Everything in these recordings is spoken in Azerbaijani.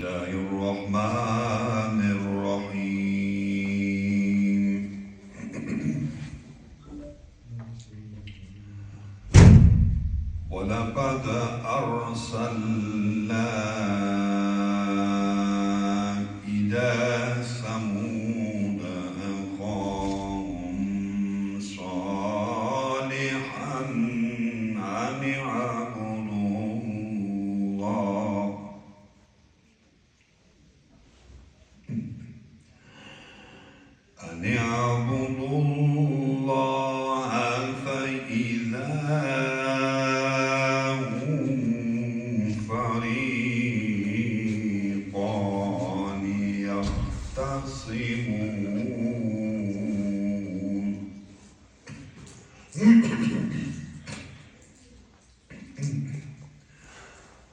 الله الرحمن الرحيم ولقد أرسلنا إلى ثمود أخاهم صالحا أن اعبدوا الله فإذا هم فريقان يختصمون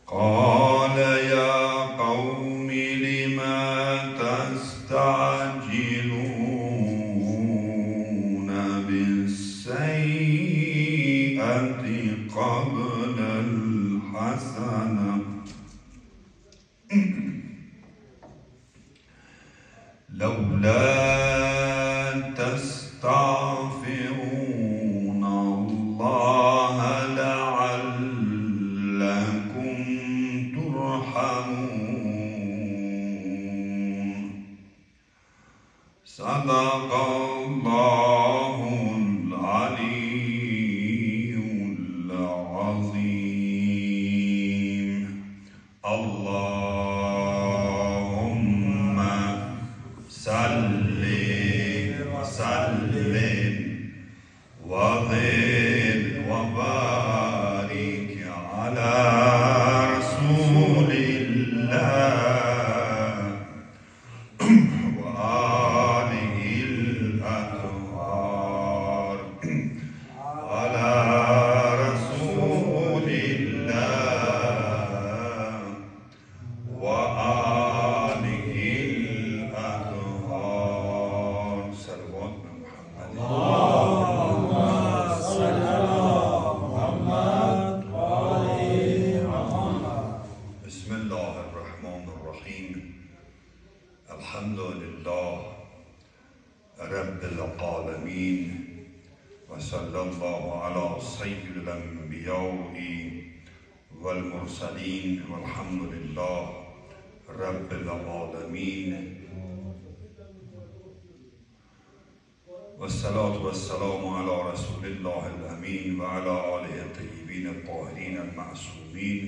قال يا قوم لما تستعجلون بالسيئة قبل الحسنة لولا تستغفرون الله لعلكم ترحمون صدق الله العلي العظيم اللهم صل وسلم وزد وبارك على رسول الله وآله الأطهار على رسول الله وآله الأطهار صلوات محمد اللهم صل على محمد وآل محمد. بسم الله الرحمن الرحيم الحمد لله رب العالمين وصلى الله على سيد الأنبياء والمرسلين والحمد لله رب العالمين والصلاة والسلام على رسول الله الأمين وعلى آله الطيبين الطاهرين المعصومين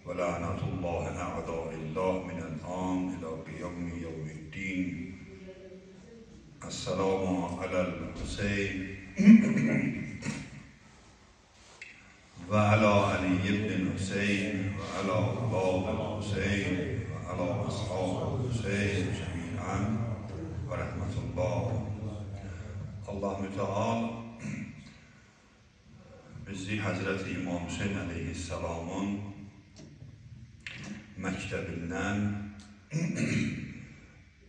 ولعنة الله أعداء الله من الآن إلى قيام يوم الدين. السلام على الحسين وعلى علي بن الحسين وعلى أولاد الحسين وعلى أصحاب الحسين جميعا ورحمة الله. Allah Müteala bizi Hazreti İmam Hüseyin Aleyhisselam'ın məktebindən,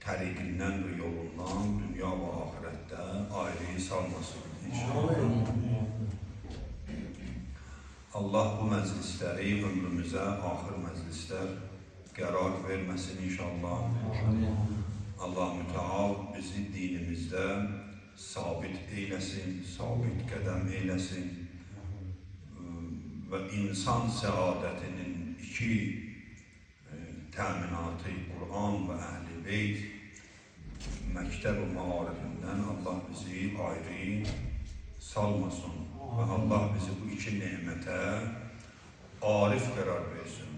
təriqindən və yolundan dünya və ahirətdə ayrı salmasın inşallah. Allah bu məclisləri ömrümüzə axır məclislər qərar verməsin inşallah. Allah Müteala bizi dinimizdə sabit eyləsin, sabit qədəm eyləsin və insan səadətinin iki təminatı Qur'an və Əhl-i Beyt məktəb-i maarifindən Allah bizi ayrı salmasın və Allah bizi bu iki nemətə arif qərar versin.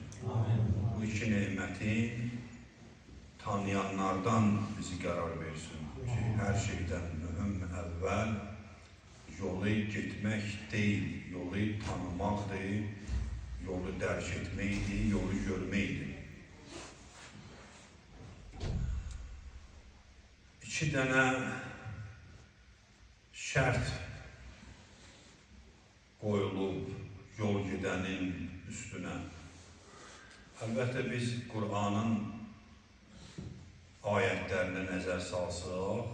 Bu iki neməti tanıyanlardan bizi qərar versin ki, hər şeydən mühüm əvvəl yolu getmək deyil, yolu tanımaqdır, yolu dərk etməkdir, yolu görməkdir. İki dənə şərt qoyulub yol gedənin üstünə. Əlbəttə biz Qur'anın ayətlərinə nəzər salsaq,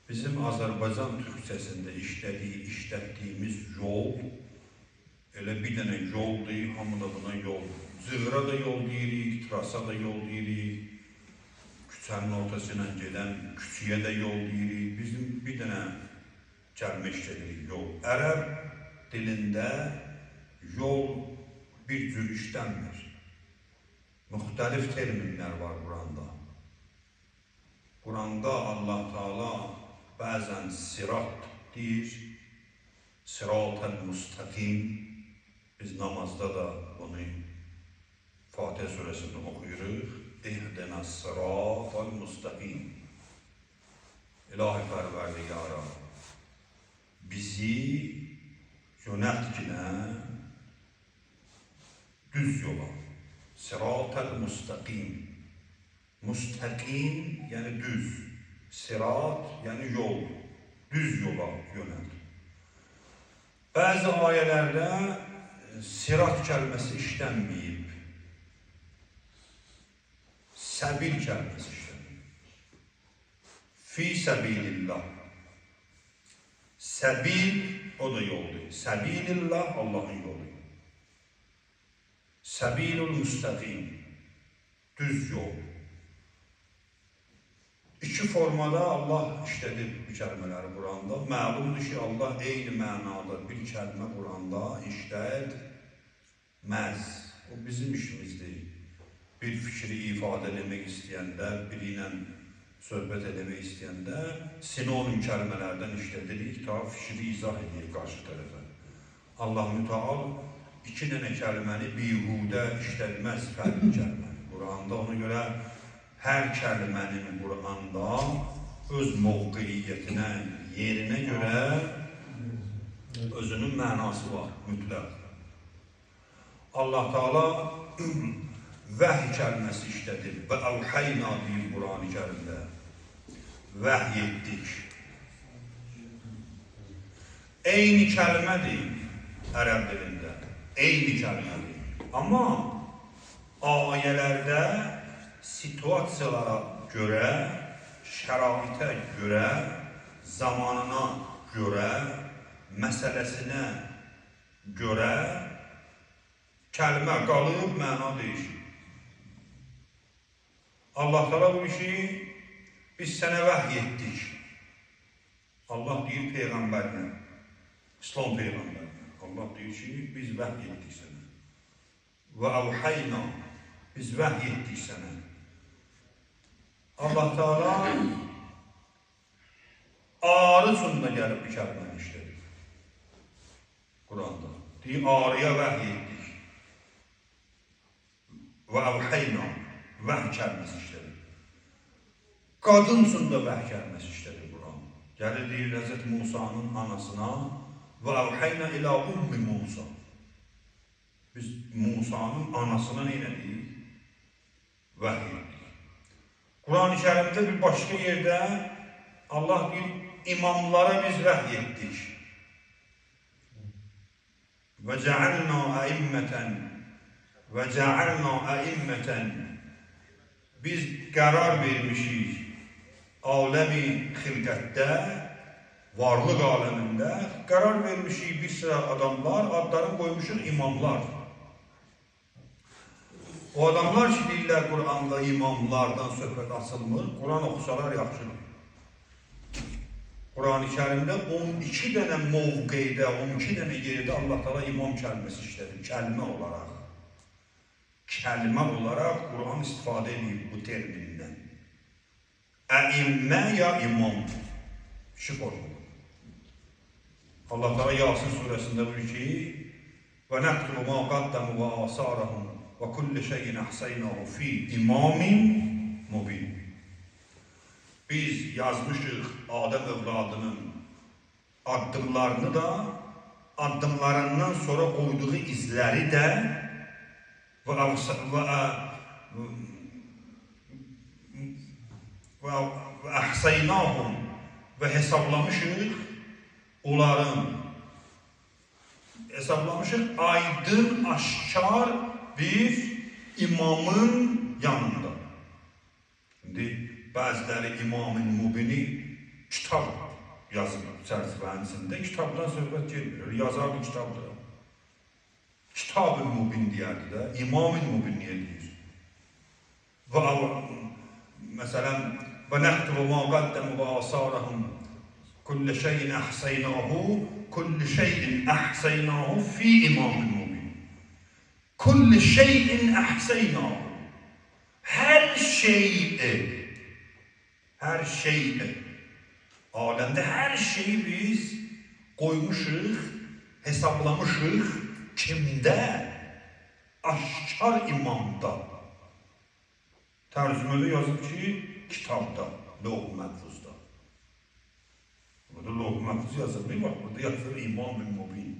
bizim Azərbaycan türkçəsində işlətdiyimiz yol elə bir dənə yoldur, hamı da buna yol Zığıra da yol deyirik, trasa da yol deyirik, küçənin ortasından gedən küçüyə də yol deyirik. Bizim bir dənə kəlmə işlədirik, yol. Ərəb dilində yol bir cür işlənmir. Müxtəlif terminlər var Quranda. Quranda Allah Teala bəzən sirat deyir, sirat-ül müstəqim. Biz namazda da bunu Fatihə surəsində oxuyuruq. İhdinəs sıratal müstəqim. İlahi pərverdigara, bizi yönəltginə düz yola. Sıratal müstəqim. Müstəqim yəni düz. Sirat yəni yol. Düz yola yönəlt. Bəzi ayələrdə sirat kəlməsi işlənməyib. Səbil kəlməsi işlənməyib. Fi səbilillah. Səbil o da yoldur. Səbilillah Allahın yolu. Səbilul müstəqim. Düz yol. İki formada Allah işlədir bu kəlmələri Quranda. Məlumdur ki, Allah eyni mənada bir kəlmə Quranda işlətməz. O bizim işimizdir. Bir fikri ifadə eləmək istəyəndə, biri ilə söhbət eləmək istəyəndə sinonim kəlmələrdən işlədirik, ta fikri izah edir qarşı tərəfə. Allah mütəal iki dənə kəlməni bihudə işlətməz fərqli kəlməni Quranda. Ona görə hər kəlmənin Quranda öz mövqeyiyyətinə, yerinə görə özünün mənası var, mütləq. Allah Teala vəhy kəlməsi işlədir və əvhəyna deyir Qur'an-ı Kərimdə. Vəhy etdik. Eyni kəlmədir ərəb dilində, eyni kəlmədir. Amma ayələrdə situasiyalara görə, şəraitə görə, zamanına görə, məsələsinə görə kəlmə qalıb, məna deyişir. Allah Teala bu işi biz sənə vəhy etdik. Allah deyir Peyğəmbərinə, İslam Peyğəmbərinə. Allah deyir ki, biz vəhy etdik sənə. Və əvhəyna, biz vəhy etdik sənə. Allah Teala arı üçün gəlib bir kəlməni işlədir. Quranda. Deyir, arıya vəhy etdik. Və əvhəyna, vəhy kəlməsi işlədir. Qadın üçün də vəhy kəlməsi işlədir Quran. Gəlir deyir, Həzrət Musanın anasına və əvhəyna ilə ummi Musa. Biz Musanın anasına nə edirik? Vəhy etdik. Quran-ı Kərimdə bir başqa yerdə Allah deyir, imamlara biz vəhy etdik. Və cəalna əimmətən biz qərar vermişik aləmi xilqətdə, varlıq aləmində qərar vermişik bir sıra adamlar, adlarını qoymuşuq imamlar. O adamlar ki, deyirlər Quranda imamlardan söhbət açılmır, Quran oxusalar yaxşıdır. Quran-ı Kərimdə 12 dənə mövqeydə, 12 dənə yerdə Allah Teala imam kəlməsi işlədir, kəlmə olaraq. Kəlmə olaraq Quran istifadə edir bu termindən. Əimmə ya imam. İki formu. Allah Teala Yasin surəsində buyurur ki, və nəqtulu ma qaddəmu və asarahum və kulli şeyin əhsəynahu fi imamin mubin. Biz yazmışıq Adəm övladının addımlarını da, addımlarından sonra qoyduğu izləri də və əhsəynahum və hesablamışıq onların, hesablamışıq aydın, aşkar bir imamın yanında. Şimdi bəziləri İmam-ı Mubini kitab yazıb çərçivənin içində, kitabdan söhbət gelmir, yazar bir kitabdır. Kitab-ı Mubin deyərdi də, İmam-ı Mubin niyə deyir? Məsələn, və nəxtibu ma qaddəmu və asarəhum kulli şeyin əhseynahu, kulli şeyin əhseynahu fi İmam-ı Mubin. Kulli şeyin əhseynahu. Hər şeyi, aləmdə hər şeyi biz qoymuşuq, hesablamışıq, kimdə? Aşkar imamda. Tərcümədə yazıb ki, kitabda, Loh-u Məhfuzda. Burada Loh-u Məhfuz yazılır, bak burada yazılır İmam-ı Mubin.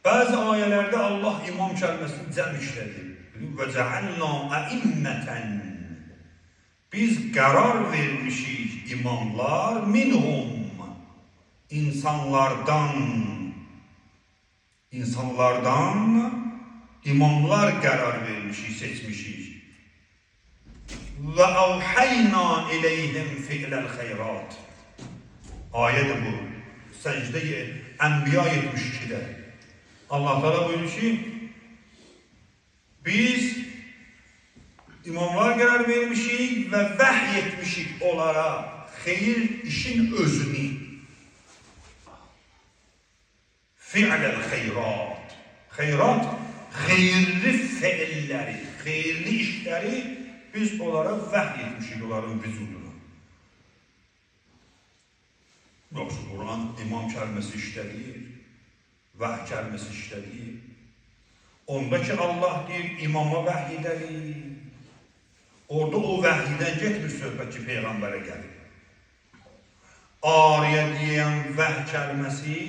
Bəzi ayələrdə Allah imam kəlməsini cəm işlədi. Və cəalna əimmətən. Biz qərar vermişik imamlar minhum. İnsanlardan imamlar qərar vermişik, seçmişik. Və əvhəyna iləyhim fi'ləl xeyrat. Ayədir bu. Səcdə Ənbiya 72-də. Allah Teala buyurur ki, biz imamlar qərar vermişik və vəhy etmişik onlara xeyir işin özünü. Fi'ləl xeyrat. Xeyrat, xeyirli feilləri, xeyirli işləri biz onlara vəhy etmişik, onların vücuduna. Yoxsa Quran imam kəlməsi işləyir, vəhy kəlməsi işləyir. Onda ki Allah deyir, imama vəhy edəlir. Orada o vəhiydən getmir söhbət ki, Peyğəmbərə gəlir. Ariyə deyən vəhy kəlməsi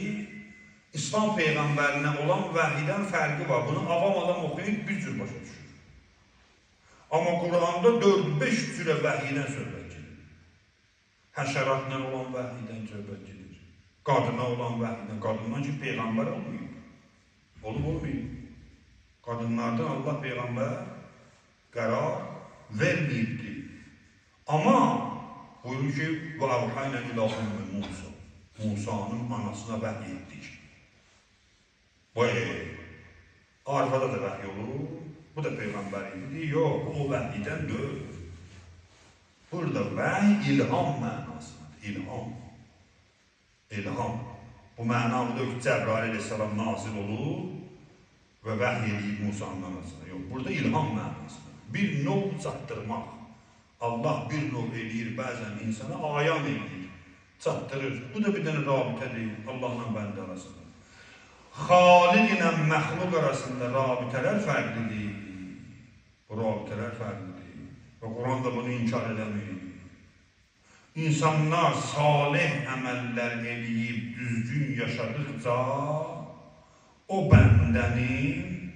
İslam Peyğəmbərinə olan vəhiydən fərqi var. Bunu avam adam oxuyub bir cür başa düşür. Amma Quranda 4-5 cürə vəhiydən söhbət gedir. Həşəratla olan vəhiydən söhbət gedir. Qadına olan vəhiydən, qadından ki Peyğəmbər olmayıb. Olmayıb. Qadınlardan Allah Peyğəmbər qərar verməyibdir. Amma buyurur ki, və əvhəynə ilahümü Musa. Musa'nın anasına vəhy etdik. Arifada da vəhy olur. Bu da Peyğəmbər idi. Yox, o vəhiydən deyil. Burada vəhy ilham mənasıdır. İlham. Bu mənada ki, Cəbrail aleyhissalam nazil olur və vəhy edib Musa'nın anasına. Yox, burada ilham mənasıdır. Bir növ çatdırmaq. Allah bir növ eləyir, bəzən insana ayan eləyir, çatdırır. Bu da bir dənə rabitə deyil, Allahla bəndə arasında. Xaliq ilə məxluq arasında rabitələr fərqlidir. Bu rabitələr fərqlidir. Və Quran da bunu inkar edəmir. İnsanlar salih əməllər eləyib, düzgün yaşadıqca o bəndənin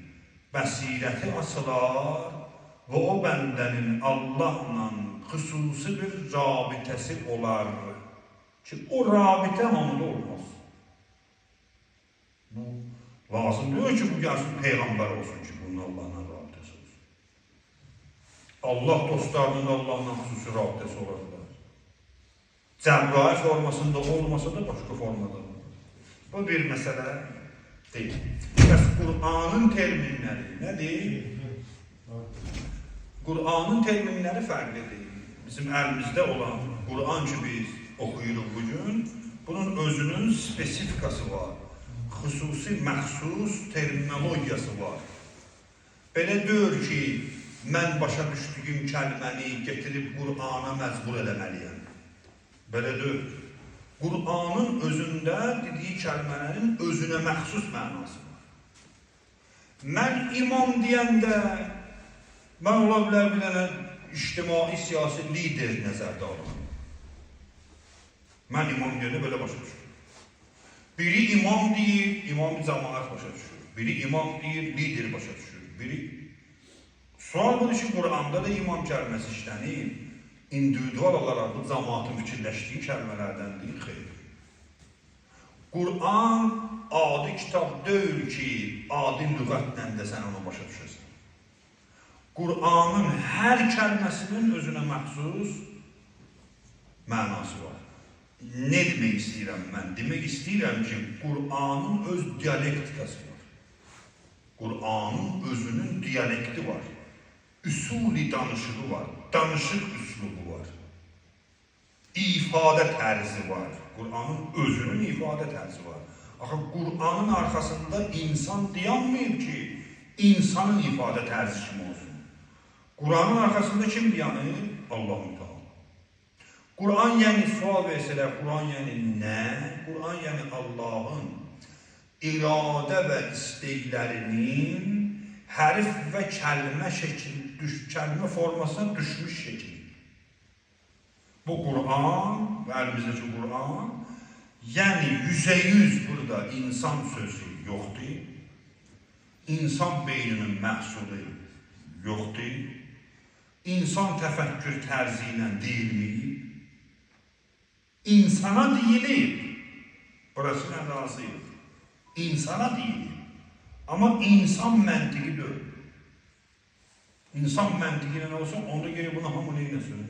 bəsirəti açılar və o bəndənin Allahla xüsusi bir rabitəsi olar ki, o rabitə hamıda olmaz. Bu lazım deyil ki, bu gəlsin Peyğəmbər olsun ki, bunun Allahla rabitəsi olsun. Allah dostlarının Allahla xüsusi rabitəsi olarlar. Cəbrail formasında olmasa da başqa formada olur. Bu bir məsələ deyil. Bəs Qur'anın terminləri nədir? Qur'anın terminləri fərqlidir. Bizim əlimizdə olan Qur'an ki biz oxuyuruq bugün, bunun özünün spesifikası var. Xüsusi, məxsus terminologiyası var. Belə deyir ki, mən başa düşdüyüm kəlməni getirib Qur'ana məcbur eləməliyəm. Belə deyil. Qur'anın özündə dediyi kəlmələrin özünə məxsus mənası var. Mən imam deyəndə, mən ola bilər bir dənə ictimai siyasi lider nəzərdə alım. Mən imam deyəndə belə başa düşürüm. Biri imam deyir, imam cəmaət başa düşür. Biri imam deyir, lider başa düşür. Sual budur ki, Qur'anda da imam kəlməsi işlənir. İndividual olaraq bu cəmaatın fikirləşdiyi kəlmələrdən deyil, xeyr. Qur'an adi kitab deyil ki, adi lüğətlə də sən onu başa düşəsən. Qur'anın hər kəlməsinin özünə məxsus mənası var. Ne demək istəyirəm mən? Demək istəyirəm ki, Qur'anın öz dialektikası var. Qur'anın özünün dialekti var. Üsuli danışığı var. Danışıq üslubu var. İfadə tərzi var. Qur'anın özünün ifadə tərzi var. Axı Qur'anın arxasında insan dayanmayıb ki, insanın ifadə tərzi kimi olsun. Qur'anın arxasında kim dayanır? Allah-u Teala. Qur'an yəni sual versələr, Qur'an yəni nə? Qur'an yəni Allahın iradə və istəklərinin hərf və kəlmə formasına düşmüş şəkil. Bu Qur'an və əlimizdəki Qur'an, yəni 100% burada insan sözü yoxdur, insan beyninin məhsulu yoxdur, insan təfəkkür tərzi ilə deyilməyib, insana deyilib, burası nə razıyıq, insana deyilib, amma insan məntiqi deyil. İnsan məntiqi ilə olsa, onda geri buna hamı neyləsin?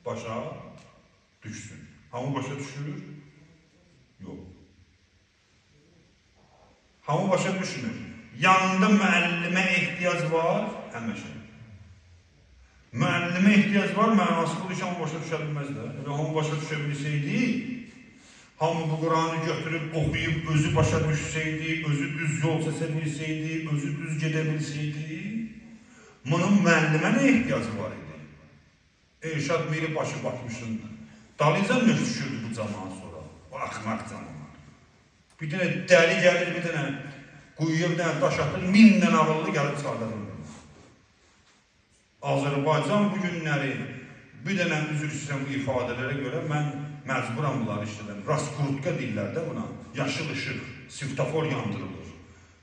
Başa düşsün. Hamı başa düşür? Yox. Hamı başa düşmür. Yanında müəllimə ehtiyac var, həməşə. Müəllimə ehtiyac var, mənası bu işə hamı başa düşə bilməzlər. Hamı başa düşə bilsəydi, hamı bu Qur'anı götürüb, oxuyub, özü başa düşsəydi, özü düz yol seçə bilsəydi, özü düz gedə bilsəydi, bunun müəllimə nə ehtiyacı var idi? Elşad Miri başı batmışındır. Dalıca növ düşürdü bu zaman sonra, o axmaq zamanlar. Bir dənə dəli gəlir, bir dənə quyuya bir dənə daş atır, 1000 dənə ağıllı gəlib çağırır. Azərbaycan bu günləri bir dənə üzr istəyirəm bu ifadələrə görə mən məcburam bunları işlədim. Raskurtka deyirlər də buna, yaşıl ışıq, svetofor yandırılır.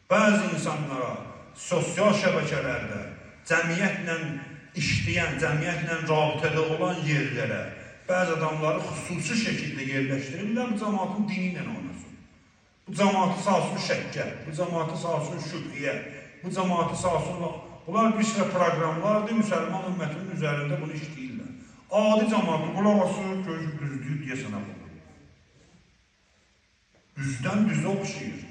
Bəzi insanlara sosial şəbəkələrdə cəmiyyətlə işləyən, cəmiyyətlə rabitədə olan yerlərə bəzi adamları xüsusi şəkildə yerləşdirirlər, bu cəmaatın dini ilə oynasın. Bu cəmaatı sağsın şəkkə, bu cəmaatı sağsın şübhiyə, bu cəmaatı sağsın... Bunlar bir sıra proqramlardır, müsəlman ümmətinin üzərində bunu işləyirlər. Adi cəmaatı qulaq asır, gözü düzdür deyə sənə bulur. Düzdən düzə oxşayır.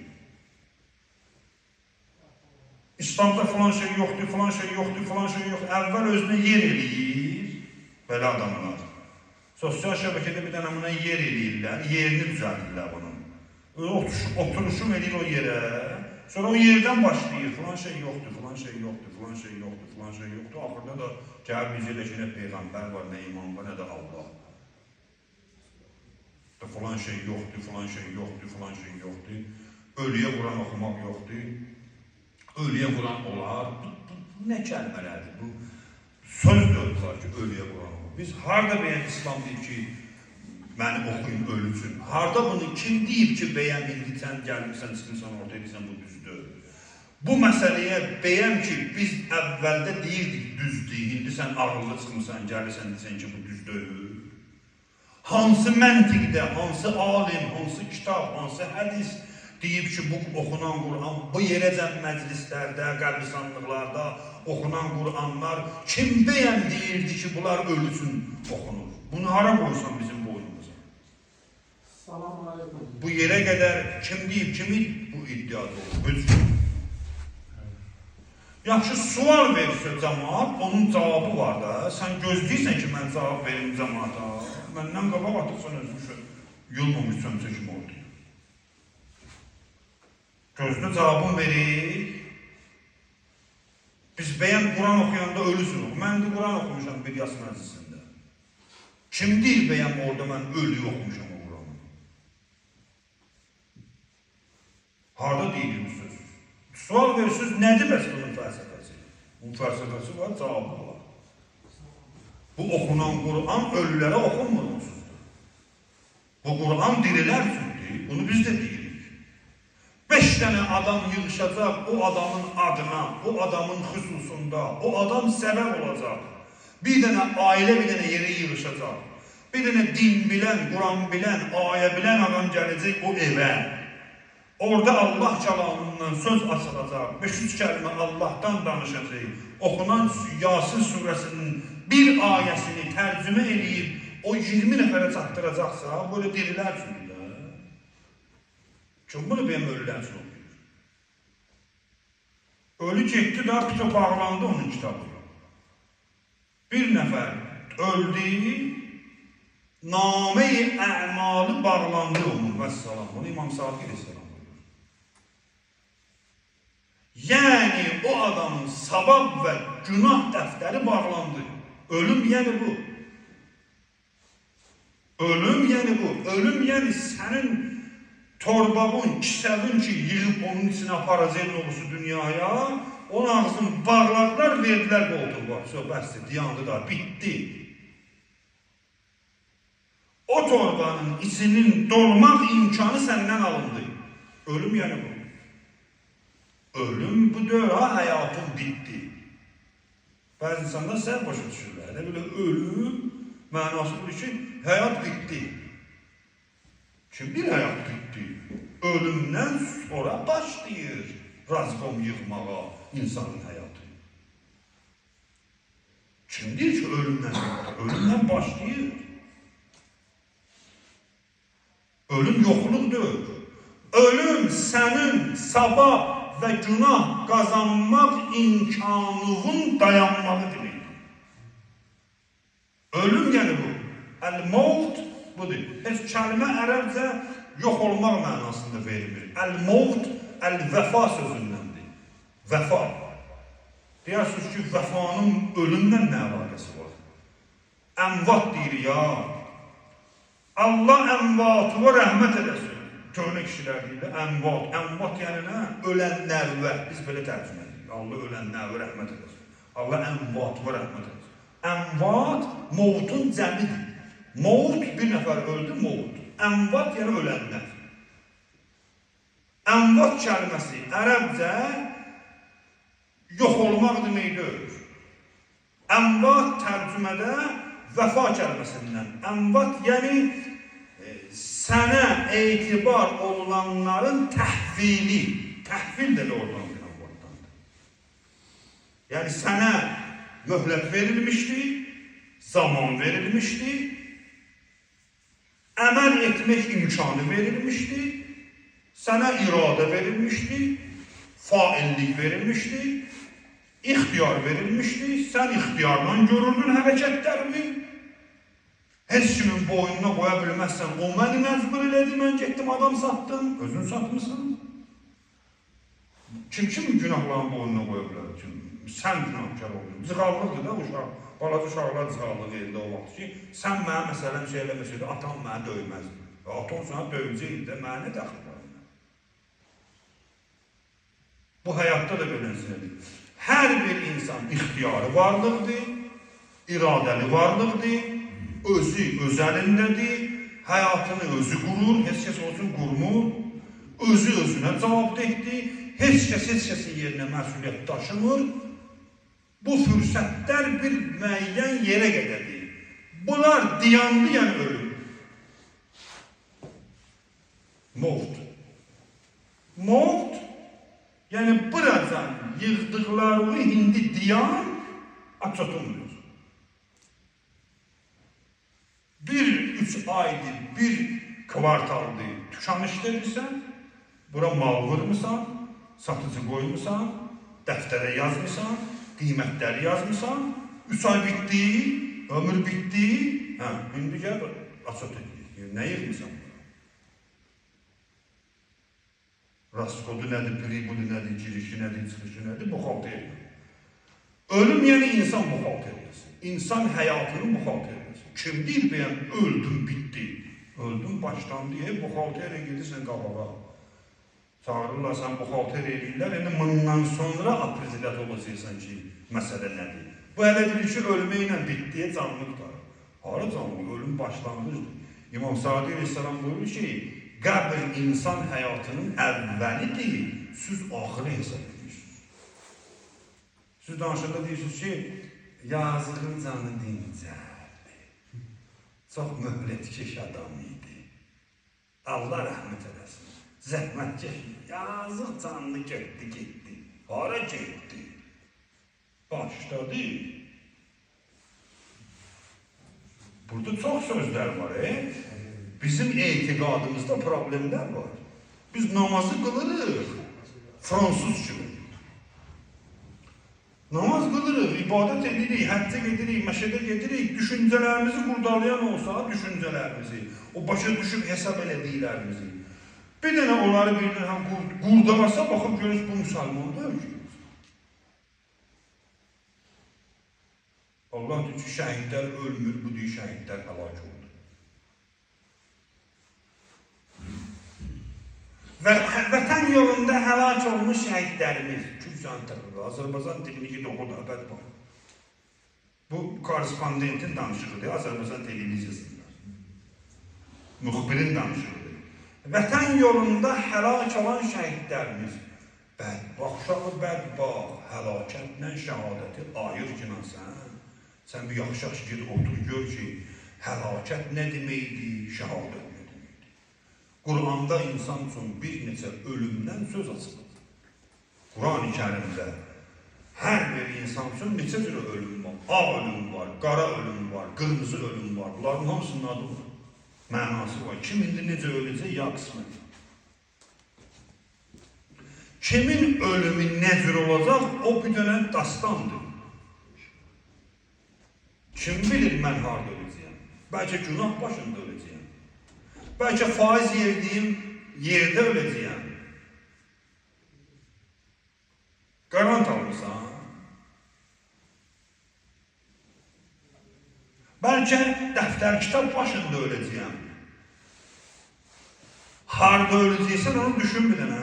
İslamda filan şey yoxdur, filan şey yoxdur, filan şey yoxdur. Əvvəl özünə yer eləyir, belə adamlar. Sosial şəbəkədə bir dənə buna yer eləyirlər, yerini düzəldirlər bunun. Oturuşum edir o yerə, sonra o yerdən başlayır, filan şey yoxdur, filan şey yoxdur, filan şey yoxdur, filan şey yoxdur. Axırda da gəlib bizə ki, nə Peyğəmbər var, nə imam var, nə də Allah. Filan şey yoxdur, filan şey yoxdur, filan şey yoxdur. Ölüyə Quran oxumaq yoxdur. Ölüyə Quran olar. Bu nə kəlmələrdir? Bu söz dördülər ki, ölüyə Quran olar. Biz harada bəyən İslam deyib ki, məni oxuyun ölüsün. Harada bunu kim deyib ki, bəyəm indi sən gəlmirsən, çıxırsan ortaya deyirsən, bu düzdür. Bu məsələyə bəyəm ki, biz əvvəldə deyirdik düzdür, indi sən ağıllı çıxmırsan, gəlirsən, deyirsən ki, bu düzdür. Hansı məntiqdə, hansı alim, hansı kitab, hansı hədis deyib ki, bu oxunan Qur'an, bu yerəcən məclislərdə, qəbristanlıqlarda oxunan Qur'anlar kim bəyəm deyirdi ki, bunlar ölüsün oxunur. Bunu hara qoysan bizim boynumuza? Bu yerə qədər kim deyib, kimi bu iddiada olur? Yaxşı, sual verirsə cəmaat, onun cavabı var da, sən gözləyirsən ki, mən cavab verim cəmaata, məndən qabaq atıqsan özmüşəm, yulmamış sömsə kimi oldu. Gözlü cavabını verir, biz bəyəm Quran oxuyanda ölüsün oxu. Mən də Quran oxumuşam bir yas məclisində. Kim deyil bəyəm orada mən ölüyü oxumuşam o Quranı? Harada deyilir bu söz? Sual verirsiniz, nədir bəs bunun fəlsəfəsi? Bunun fəlsəfəsi var, cavabı var. Bu oxunan Quran ölülərə oxunmur onsuzdur. Bu Quran dirilər üçündür, bunu biz də deyirik. 5 dənə adam yığışacaq o adamın adına, o adamın xüsusunda, o adam səbəb olacaq. Bir dənə ailə bir dənə yerə yığışacaq. Bir dənə din bilən, Quran bilən, ayə bilən adam gələcək o evə. Orada Allah kəlamından söz açılacaq. 500 kəlmə Allahdan danışacaq. Oxunan Yasin surəsinin bir ayəsini tərcümə edib o 20 nəfərə çatdıracaqsa, böyle dirilər üçündür də. Kim bunu benim ölülər üçün okuyur? Ölü getdi də, pito bağlandı onun kitabı. Bir nəfər öldü, name-i əmalı bağlandı onun vəssalam. Onu İmam Sadiq Aleyhisselam buyurur. Yani o adamın savab ve günah dəftəri bağlandı. Ölüm yani bu. Ölüm yani bu. Ölüm yani senin torbabın, kisəvin ki yığıb onun içine aparacağın olursa dünyaya, onun ağzını bağladılar, verdiler koltuğu var. Söhbətdir, diyandı da, bitti. O torbanın içinin dolmaq imkanı senden alındı. Ölüm yani bu. Ölüm budur, ha, hayatım bitti. Bazı insanlar sen başa düşürlər. Böyle ölüm mənası budur ki, hayat bitti. Kim bir hayat bitti? Ölümden sonra başlayır razgom yığmağa insanın hayatı. Kim deyir ki ölümden sonra? Ölümden başlayır. Ölüm yoxluqdur. Ölüm senin sabah ve günah kazanmak imkanının dayanmağı demektir. Ölüm yani bu. El-Mevt budur. Heç kəlmə ərəbcə yox olmaq mənasında verilir. El-Mevt, el-Vəfa sözündəndir. Vəfa. Deyirsiniz ki, vəfanın ölümdən nə əlaqəsi var? Əmvat deyir ya. Allah əmvatıva rəhmət edəsin. Köhnə kişilər deyirlər, əmvat. Əmvat yəni nə? Ölənlərvə. Biz belə tərcümə edirik. Allah ölənlərvə rəhmət edəsin. Allah əmvatıva rəhmət edəsin. Əmvat, mevtun cəmidir. Mevt bir nəfər öldü, mevt. Əmvat yəni ölənlər. Əmvat kəlməsi ərəbcə yox olmaq deməkdir. Əmvat tərcümədə vəfa kəlməsindən. Əmvat yəni sənə etibar olunanların təhvili. Təhvil də oradan əmvatdandır. Yəni sənə möhlət verilmişdi, zaman verilmişdi, əməl etmək imkanı verilmişdi, sənə iradə verilmişdi, faillik verilmişdi, ixtiyar verilmişdi, sən ixtiyarla görürdün hərəkətlərini, heç kimin boynuna qoya bilməzsən, o məni məcbur elədi, mən getdim adam satdım, özün satmışsın. Kim günahların boynuna qoya bilər? Sən günahkar oldun. Cığallıqdır da uşaq, balaca uşaqlar cığallıq elində o vaxt ki, sən mənə məsələn şey eləməsəydi, atam mənə döyməzdi. Atam sana döyəcəkdi də, mənə nə dəxil var? Bu həyatda da beləsidir. Hər bir insan ixtiyarı varlıqdır, iradəli varlıqdır, özü öz əlindədir, həyatını özü qurur, heç kəs olsun qurmur, özü özünə cavabdehdir, heç kəsin yerinə məsuliyyət daşımır. Bu fürsətlər bir müəyyən yerə qədərdir. Bunlar diyanlı yəni ölüm. Mevt. Mevt, yəni buradan yığdıqlarını indi diyan açatılmıyor. Bir 3 aydır, bir kvartaldır tükanışdırırsan, bura mal vurmuşsan, satıcı qoymusan, dəftərə yazmışsan, qiymətləri yazmışsan, 3 ay bitdi, ömür bitdi, indi gəl açat edir. Nə yığmışsan? Raskodu nədir, pribudu nədir, girişi nədir, çıxışı nədir, buxaltı edir. Ölüm yəni insan buxaltı edirsin. İnsan həyatını buxaltı edirsin. Kim deyir bəyəm, öldüm, bitdi. Öldüm, başdan deyə buxaltı elə gedirsən qabağa. Çağırırlar, sən buxaltı edirlər, yəni bundan sonra aprezilət olacaqsan ki, məsələ nədir? Bu hələ bilir ki, ölməklə bitdiyə canlı tutar. Hara canlı, ölüm başlanğıcdır. İmam Sadiq Aleyhisselam buyurur ki, qəbr insan həyatının əvvəlidir, siz axırı hesab edirsiniz. Siz danışanda deyirsiniz ki, yazığın canı dincəldi. Çox möhlətkeş adam idi. Allah rəhmət eləsin. Zəhmətkeş, yazıq canlı getdi. Hara getdi? Başladı. Burada çox sözlər var. Bizim etiqadımızda problemlər var. Biz namazı qılırıq fransız kimi. Namaz qılırıq, ibadət edirik, həccə gedirik, məşədə gedirik, düşüncələrimizi qurdalayan olsa, düşüncələrimizi, o başa düşüb hesab elədiklərimizi, bir dənə onları bir dənə qurdalasa, baxıb görürüz, bu müsəlman deyil ki. Allah deyir ki, şəhidlər ölmür, bu deyir, şəhidlər həlak olur. Və vətən yolunda həlak olmuş şəhidlərimiz, Kürcan tərəfə, Azərbaycan dilindəki doğru əbəd var. Bu, korrespondentin danışıqıdır, Azərbaycan televiziyasında. Müxbirin danışıqıdır. Vətən yolunda həlak olan şəhidlərimiz, bədbaxşağı bədbax, həlakətlə şəhadəti ayır ki, sən bir yaxşı-yaxşı ged, otur, gör ki, həlakət nə deməkdir, şəhadət nə deməkdir. Qur'anda insan üçün bir neçə ölümdən söz açılır. Quran-ı Kərimdə hər bir insan üçün neçə cür ölüm var. Ağ ölüm var, qara ölüm var, qırmızı ölüm var. Bunların hamısının adı var. Mənası var. Kim indi necə öləcək, ya qismət. Kimin ölümü nə cür olacaq, o bir dönəm dastandır. Kim bilir mən harada öləcəyəm? Bəlkə günah başında öləcəyəm. Bəlkə faiz yerdiyim yerdə öləcəyəm. Qarant alırsan. Bəlkə dəftər kitab başında öləcəyəm. Harada öləcəksən onu düşün bir dənə.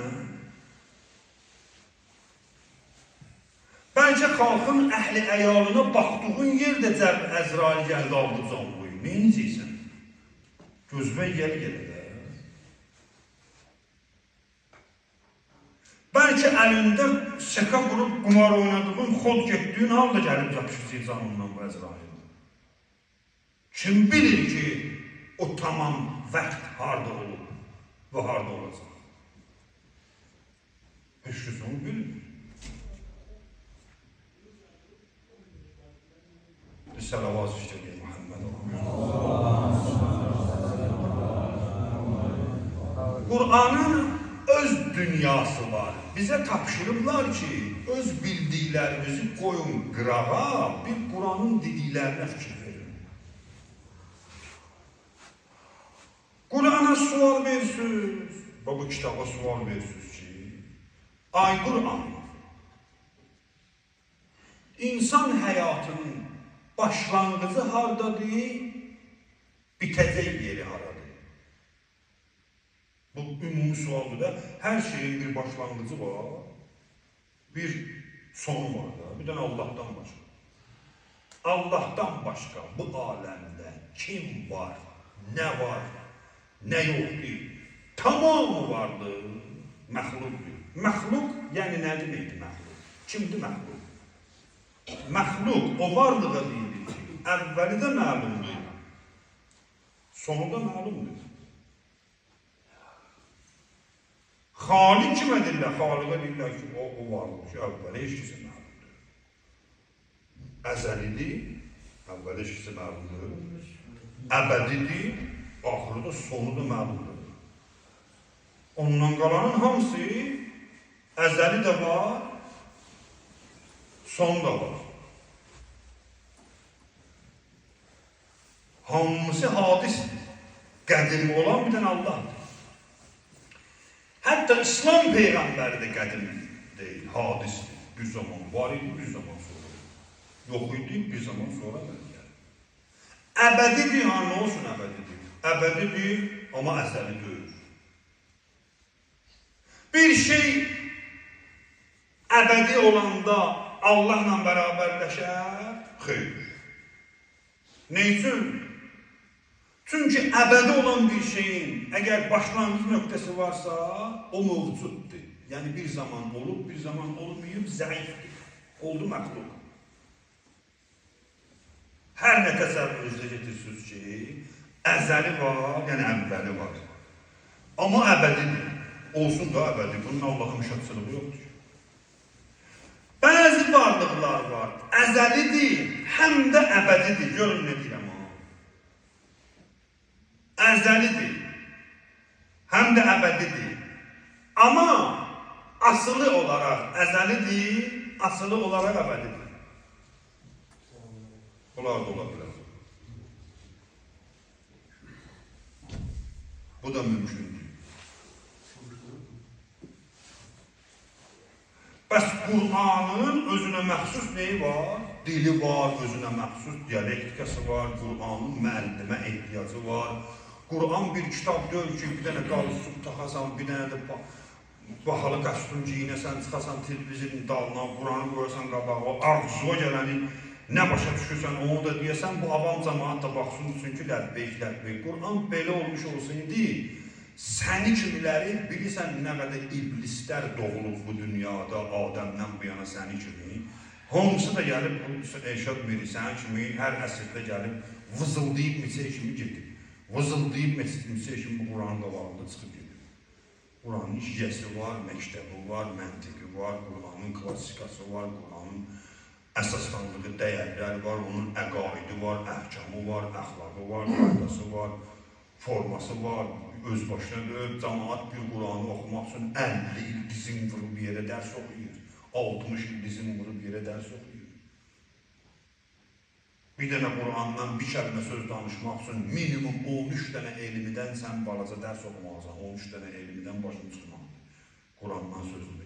Bəlkə xalqın əhli əyalına baxdığın yerdə cəb Əzrail gəldi aldı canlıyı. Ne inəcəksən? Gözbə gələ. Bəlkə əlində şəka qurub qumar oynadığın, xod getdiyin halda gəlib yapışacaq canından bu Əzrail. Kim bilir ki, o tamam vaxt harada olub və harada olacaq? Heç kəs onu bilmir. Səlavaz işləyir Muhammed. Qur'anın öz dünyası var. Bizə tapşırıblar ki, öz bildiklərimizi qoyun qırağa, bir Qur'anın dediklərinə fikir verin. Qur'ana sual versiniz. Bu kitaba sual versiniz ki, ay Qur'an, insan həyatının başlanğıcı haradadır, bitəcək yeri haradır? Bu ümumi sualdır da, hər şeyin bir başlanğıcı var, bir sonu var da, bir dənə Allah'tan başqa. Allah'tan başqa bu aləmdə kim var, nə var, nə yoxdur, tamamı vardır, məxluqdur. Məxluq, yəni nə deməkdir məxluq? Kimdir məxluq? Məxluq, o varlığa deyilir ki, əvvəli də məlumdur, sonu da məlumdur. Xaliq kimə deyirlər? Xaliqə deyirlər ki, o varlıq ki, əvvəli heç kəsə məlumdur. Əzəlidir, əvvəli heç kəsə məlumdur. Əbədidir, axırı da sonu da məlumdur. Ondan qalanın hamısı əzəli də var, son da var. Hamısı hadisdir. Qədim olan bir dənə Allahdır. Hətta İslam Peyğəmbəri də qədim deyil, hadisdir. Bir zaman var idi, bir zaman sonra. Yox idi, bir zaman sonra gəldi. Əbədidir, nə olsun əbədidir? Əbədidir, amma əzəli deyil. Bir şey əbədi olanda Allahla bərabərləşər? Xeyr. Ne üçün? Çünki əbədi olan bir şeyin əgər başlanğıc nöqtəsi varsa, o mövcuddur. Yəni bir zaman olub, bir zaman olmayıb, zəifdir. Oldu məxluq. Hər nə təsəvvürünüzdə getirsiniz ki, əzəli var, yəni əvvəli var. Amma əbədidir. Olsun da əbədi. Bunun Allahın şəxsılığı yoxdur. Bəzi varlıqlar var, əzəlidir, həm də əbədidir. Görün nə deyirəm o. əzəlidir, həm də əbədidir. Amma asılı olaraq əzəlidir, asılı olaraq əbədidir. Bunlar da ola bilər. Bu da mümkündür. Bəs Qur'anın özünə məxsus neyi var? Dili var, özünə məxsus dialektikası var, Qur'anın müəllimə ehtiyacı var. Qur'an bir kitab deyil ki, bir dənə qalsın taxasan, bir dənə də bahalı kostyum giyinəsən, çıxasan televizinin dalına, Qur'anı qoyasan qabağa, arzuya gələni nə başa düşürsən, onu da deyəsən, bu avam cəmaat da baxsın, çünki ləbbeyk. Qur'an belə olmuş olsun indi, səni kimiləri bilirsən nə qədər iblislər doğulub bu dünyada, Adəmdən bu yana səni kimi. Hamısı da gəlib bu Elşad Miri sənin kimi hər əsrdə gəlib vızıldayıb misey kimi gedib. Vızıldayıb misey kimi bu Quranın qabağında çıxıb gedib. Quranın işgəsi var, məktəbi var, məntiqi var, Quranın klassikası var, Quranın əsaslandığı dəyərlər var, onun əqaidi var, əhkamı var, əxlaqı var, qaydası var, forması var. Öz başına deyib, cəmaat bir Quranı oxumaq üçün 50 il dizin vurub bir yerə dərs oxuyur. 60 il dizin vurub bir yerə dərs oxuyur. Bir dənə Qurandan bir kəlmə söz danışmaq üçün minimum 13 dənə elmidən sən balaca dərs oxumalısan. 13 dənə elmidən başını çıxmalıdır. Qurandan sözünü.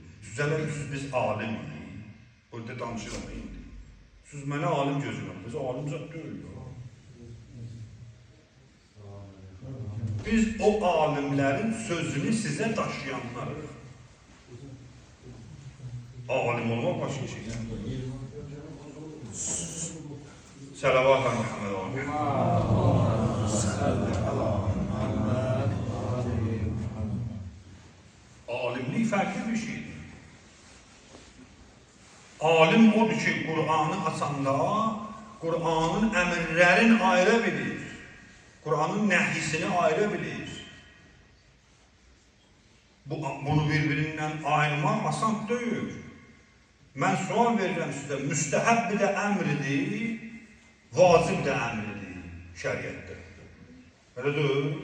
Siz biz alimik. Burada danışıram indi. Siz mənə alim gözünəm. Biz alim zat deyil. Biz o alimlərin sözünü sizə daşıyanlarıq. Alim olmaq başqa şeydir. Səlavat-ı Muhammed. Alimlik fərqli bir şeydir. Alim odur ki, Qur'anı açanda, Qur'anın əmrlərini ayrı bilir. Kur'an'ın nəhisini ayrı bilir. Bunu birbirinden ayırmaq asan deyil. Mən sual verirəm sizə, müstəhəb də əmridir, vacib də əmridir şəriətdə. Öyle deyil.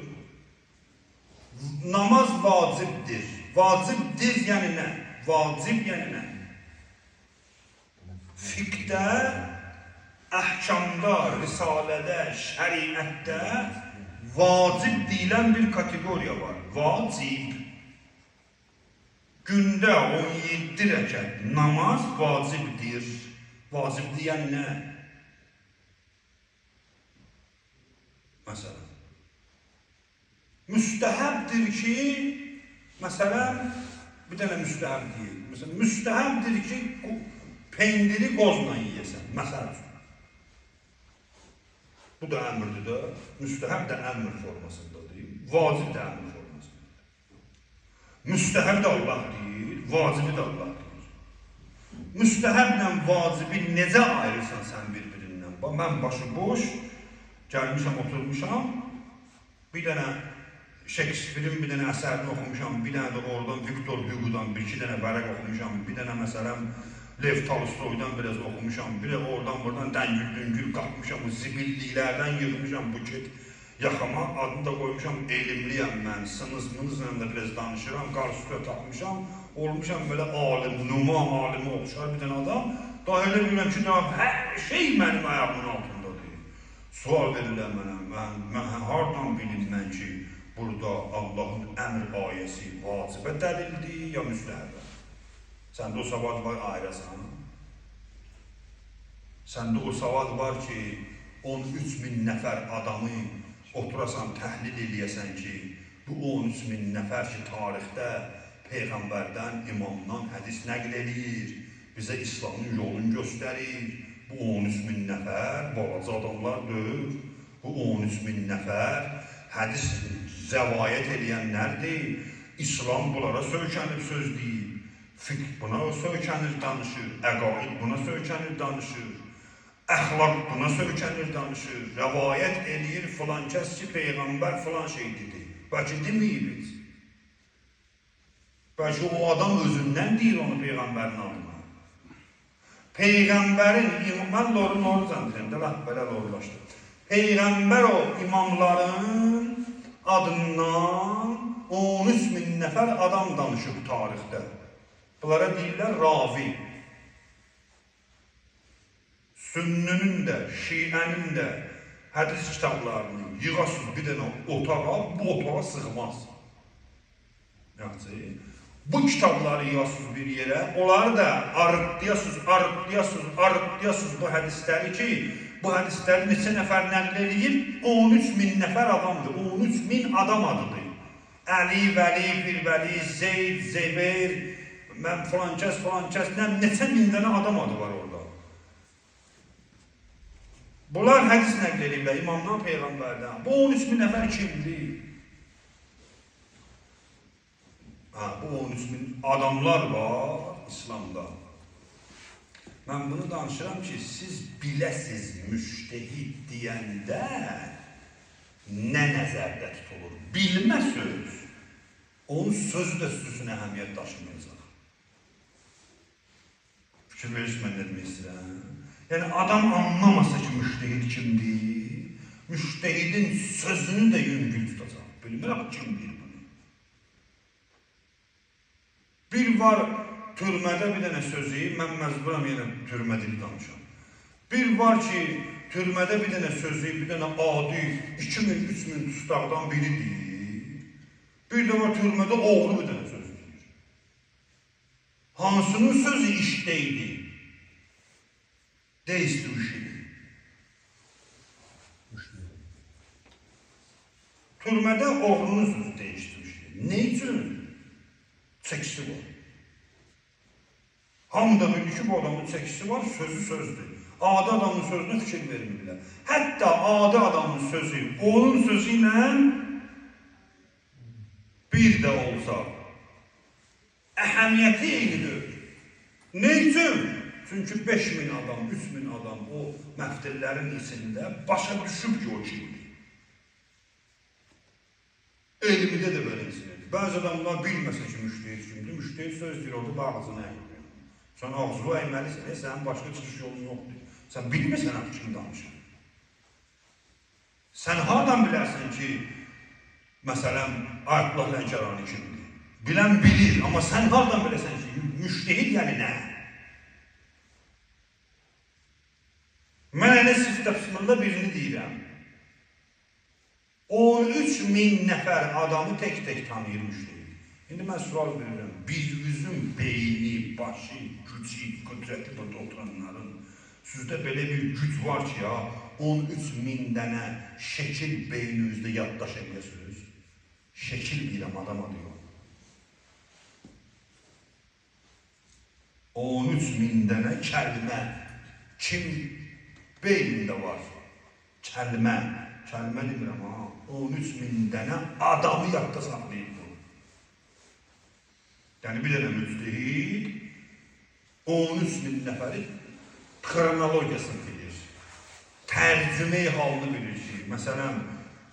Namaz vacibdir. Vacibdir yəni nə? Vacib yəni nə? Fiqdə, əhkamda, risalədə, şəriətdə vacib deyilən bir kategoriya var. Vacib. Gündə 17 rəkət namaz vacibdir. Vacib deyən nə? Məsələn. Müstəhəbdir ki, məsələn, bir dənə müstəhəb deyil. Məsələn, müstəhəbdir ki, pendiri qozla yiyəsən. Məsələn. Bu da əmrdir də, müstəhəb də əmr formasındadır, vacib də əmr formasındadır. Müstəhəb də Allah deyir, vacibi də Allah deyir. Müstəhəblə vacibi necə ayırırsan sən bir-birindən? Mən başıboş, gəlmişəm, oturmuşam, bir dənə Shakespeare'in bir dənə əsərini oxumuşam, bir dənə də oradan Victor Hugo'dan bir-iki dənə vərəq oxumuşam, bir dənə məsələn Lev Tolstoy'dan biraz oxumuşam, bir oradan buradan dəngül-düngül qalxmışam, zibilliklərdən yığmışam buket yaxama, adını da qoymuşam, elmliyəm mən, sınız-mınızla da biraz danışıram, qarşıya taxmışam, olmuşam belə alim, numa alimi oxşar bir dənə adam, daha elə bilməm ki, hər şey mənim ayağımın altındadır. Sual verirlər mənə, mən hardan bilim mən ki, burada Allahın əmr ayəsi vacibə dəlildir ya müstəhəbə? Səndə o savad var ayrısan. Səndə o savad var ki, 13.000 nəfər adamı oturasan, təhlil eləyəsən ki, bu 13.000 nəfər ki, tarixdə Peyğəmbərdən, imamdan hədis nəql edir, bizə İslamın yolunu göstərir. Bu 13.000 nəfər balaca adamlar deyil. Bu 13.000 nəfər hədis zəvayət eləyənlərdir. İslam bunlara söykənib söz deyir. Fiqh buna söykənir danışır, əqaid buna söykənir danışır, əxlaq buna söykənir danışır, rəvayət eləyir filan kəs ki, Peyğəmbər filan şey dedi. Bəlkə deməyib. Bəlkə o adam özündən deyir onu Peyğəmbərin adına. Peyğəmbərin, mən doğru zannederim, belə doğrulaşdır. Peyğəmbər o imamların adından 13.000 nəfər adam danışıb tarixdə. Bunlara deyirlər ravi. Sünnünün də, şiənin də hədis kitablarını yığasız bir dənə otağa, bu otağa sığmaz. Yəni, bu kitabları yığasız bir yerə, onları da arıtlayasız bu hədisləri ki, bu hədisləri neçə nəfər nəql edib? 13.000 nəfər adamdır, 13.000 adam adıdır. Əli, Vəli, Birvəli, Zeyd, Zeyber, mən filankəs, neçə min dənə adam adı var orada. Bunlar hədis nəql ediblər İmamdan, Peyğəmbərdən. Bu 13.000 nəfər kimdir? Bu 13.000 adamlar var İslamda. Mən bunu danışıram ki, siz biləsiz müştehid deyəndə nə nəzərdə tutulur? Bilmə söz. Onun sözü də sizin əhəmiyyət daşımayacaq. Fikir verirsiniz mən nə demək istəyirəm? Yəni adam anlamasa ki, müştehid kimdir? Müştehidin sözünü də yüngül tutacaq. Bilmirəm kimdir bunu. Bir var türmədə bir dənə sözü, mən məcburam yenə türmə dili danışam. Bir var ki, türmədə bir dənə sözü, bir dənə adi 2000-3000 tustaqdan biri deyir. Bir də var türmədə oğlu bir dənə söz deyir. Hansının sözü işdəydi? Değiştirmişdi. Türmədə oğlunun sözü değiştirmişdi. Ne üçün? Çəkisi var. Hamıda bilir ki, bu adamın çəkisi var, sözü sözdür. Adi adamın sözünə fikir vermirlər. Hətta adi adamın sözü, onun sözü ilə bir də olsa əhəmiyyəti eynidir. Ne üçün? Çünki 5.000 adam, 3.000 adam o məftillərin içində başa düşüb ki, o kimdir. Elmide də belə insinir. Bəzi adamlar bilməsə ki, müştehid kimdir, müştehid söz deyir, orada da ağzını əyir. Sən ağzını əyməlisən, sənin başqa çıxış yolun yoxdur. Sən bilmirsən kim danışır. Sən hardan bilərsən ki, məsələn, Ayətullah Lənkərani kimdir? Bilən bilir, amma sən hardan bilərsən ki, müştehid yəni nə? Mən elə siftə qısmında birini deyirəm. 13.000 nəfər adamı tək-tək tanıyırmışdır. İndi mən sual verirəm. Bir üzüm beyni, başı, gücü, qüdrəti burada oturanların sizdə belə bir güc var ki, 13.000 dənə şəkil beyninizdə yaddaş edirsiniz. Şəkil deyirəm, adam adı yox. 13.000 dənə kəlmə kim beynində var? Kəlmə demirəm ha. 13.000 dənə adamı yadda saxlayıb bu. Yəni bir dənə müctehid 13.000 nəfəri kronologiyasını bilir. Tərcüme-i halını bilir ki, məsələn,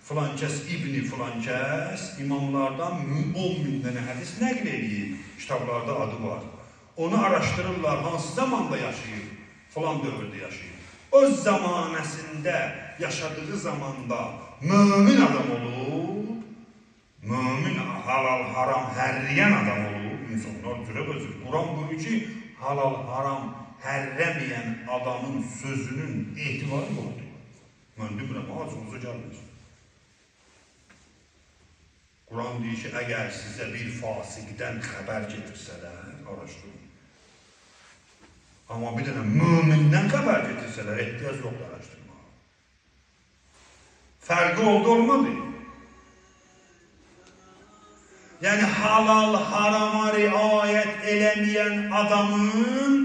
filankəs İbni filankəs imamlardan 10.000 dənə hədis nəql edib, kitablarda adı var. Onu araşdırırlar, hansı zamanda yaşayır, filan dövrdə yaşayır. Öz zamanəsində yaşadığı zamanda mömin adam olub, mömin halal haram hərriyən adam olub, insanlar cürə-bəcür. Quran buyuruyor ki, halal haram hərrəməyən adamın sözünün etibarı yoxdur. Mən demirəm, ağzınıza gəlmir. Quran deyir ki, əgər sizə bir fasiqdən xəbər getirsələr, araşdırın. Amma bir dənə mömindən xəbər getirsələr, ehtiyac yoxdur araşdırmağa. Fərqi oldu, olmadı. Yəni, halal harama riayət eləməyən adamın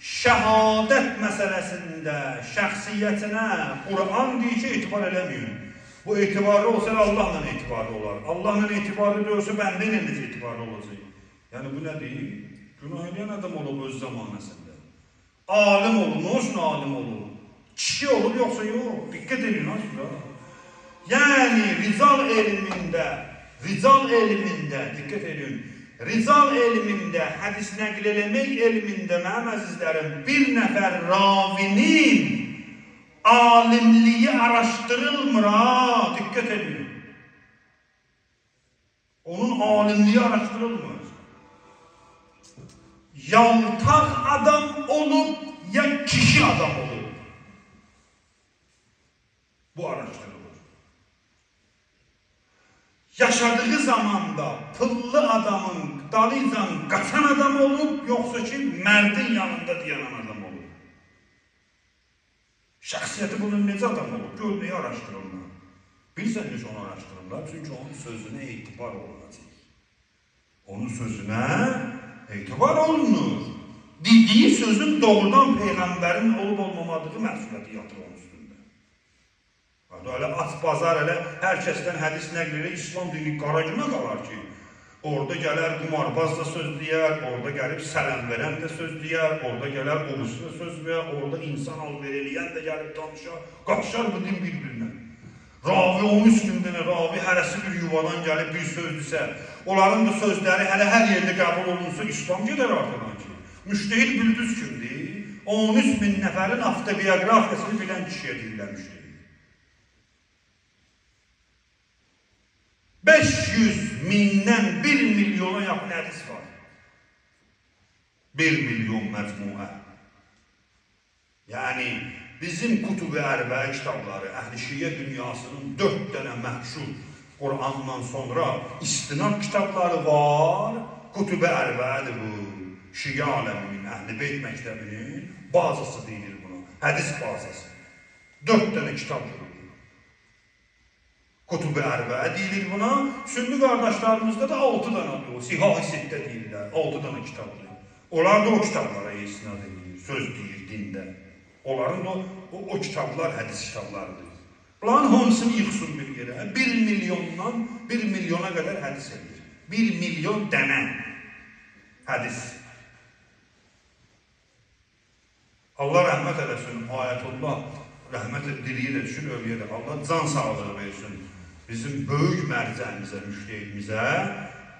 şəhadət məsələsində, şəxsiyyətinə Quran deyir ki, etibar eləməyin. Bu etibarlı olsa Allahla etibarlı olar. Allahla etibarlı deyirsə, bəndə ilə necə etibarlı olacaq? Yəni, bu nə deyil? Günah edən adam olub öz zamanəsində. Alim olub, nə olsun alim olub? Kişi olub, yoxsa yox. Diqqət edin, aslında. Yəni, rizal elmində, diqqət edin, rizal elmində, hədis nəql eləmək elmində, mənim əzizlərim, bir nəfər ravinin, alimliyi araşdırılmır, diqqət edin. Onun alimliği araştırılmır. Yaltaq adam olup ya kişi adam olup. Bu araştırılır. Yaşadığı zamanda pıllı adamın dalıyla kaçan adam olup yoksa ki merdin yanında diyanan adam olup. Şəxsiyyəti bunun necə adam olup görmeyi araştırırlar. Bilsən necə onu araştırırlar? Çünkü onun sözüne etibar olunacaq. Onun sözüne etibar olunur. Dediği sözün doğrudan peygamberin olup olmamadığı məsuliyyəti yatır onun üstündə. Öyle at bazar elə hər kəsdən hədis nəql elə İslam dini qaracına qalar ki, orada gələr qumarbaz da söz deyər, orada gəlib sələm verən də söz deyər, orada gələr oruçlu da söz deyər, orada insan alver eləyən də gəlib danışar, qaçar bu din bir-birinə. Ravi 13 gündən ravi hərəsi bir yuvadan gəlib bir sözdüsə, onların da sözləri hələ hər yerdə qəbul olunsa İslam gedər artadan ki. Müştehid Büldüz kimdir? 13 bin nəfərin avtobiografiyasını bilən kişiyə deyirlər müştehid. 500 mindən 1 milyona yaxın hədis var. 1 milyon məcmuə. Yəni bizim Kutub-i Ərbəə kitabları, Əhl-i Şiə dünyasının 4 dənə məşhur Qur'andan sonra istinad kitabları var. Kutub-i Ərbəədir bu. Şiə aləminin, Əhl-i Beyt məktəbinin bazası deyilir buna. Hədis bazası. 4 dənə kitabdır. Kutub-i Ərbəə deyilir buna. Sünni qardaşlarımızda da 6 dənədir o. Sihah-ı Sittə deyirlər. 6 dənə kitabdır. Onlar da o kitablara istinad edir, söz deyir dində. Onların da o kitablar hədis kitablarıdır. Bunların hamısını yıxsın bir yerə. 1 milyondan 1 milyona qədər hədis edir. 1 milyon dənə hədis. Allah rəhmət eləsin, Ayətullah rəhmət diliyir etsin, övliyə də Allah can sağlığı versin. Bizim böyük mərcəmizə, müştehidimizə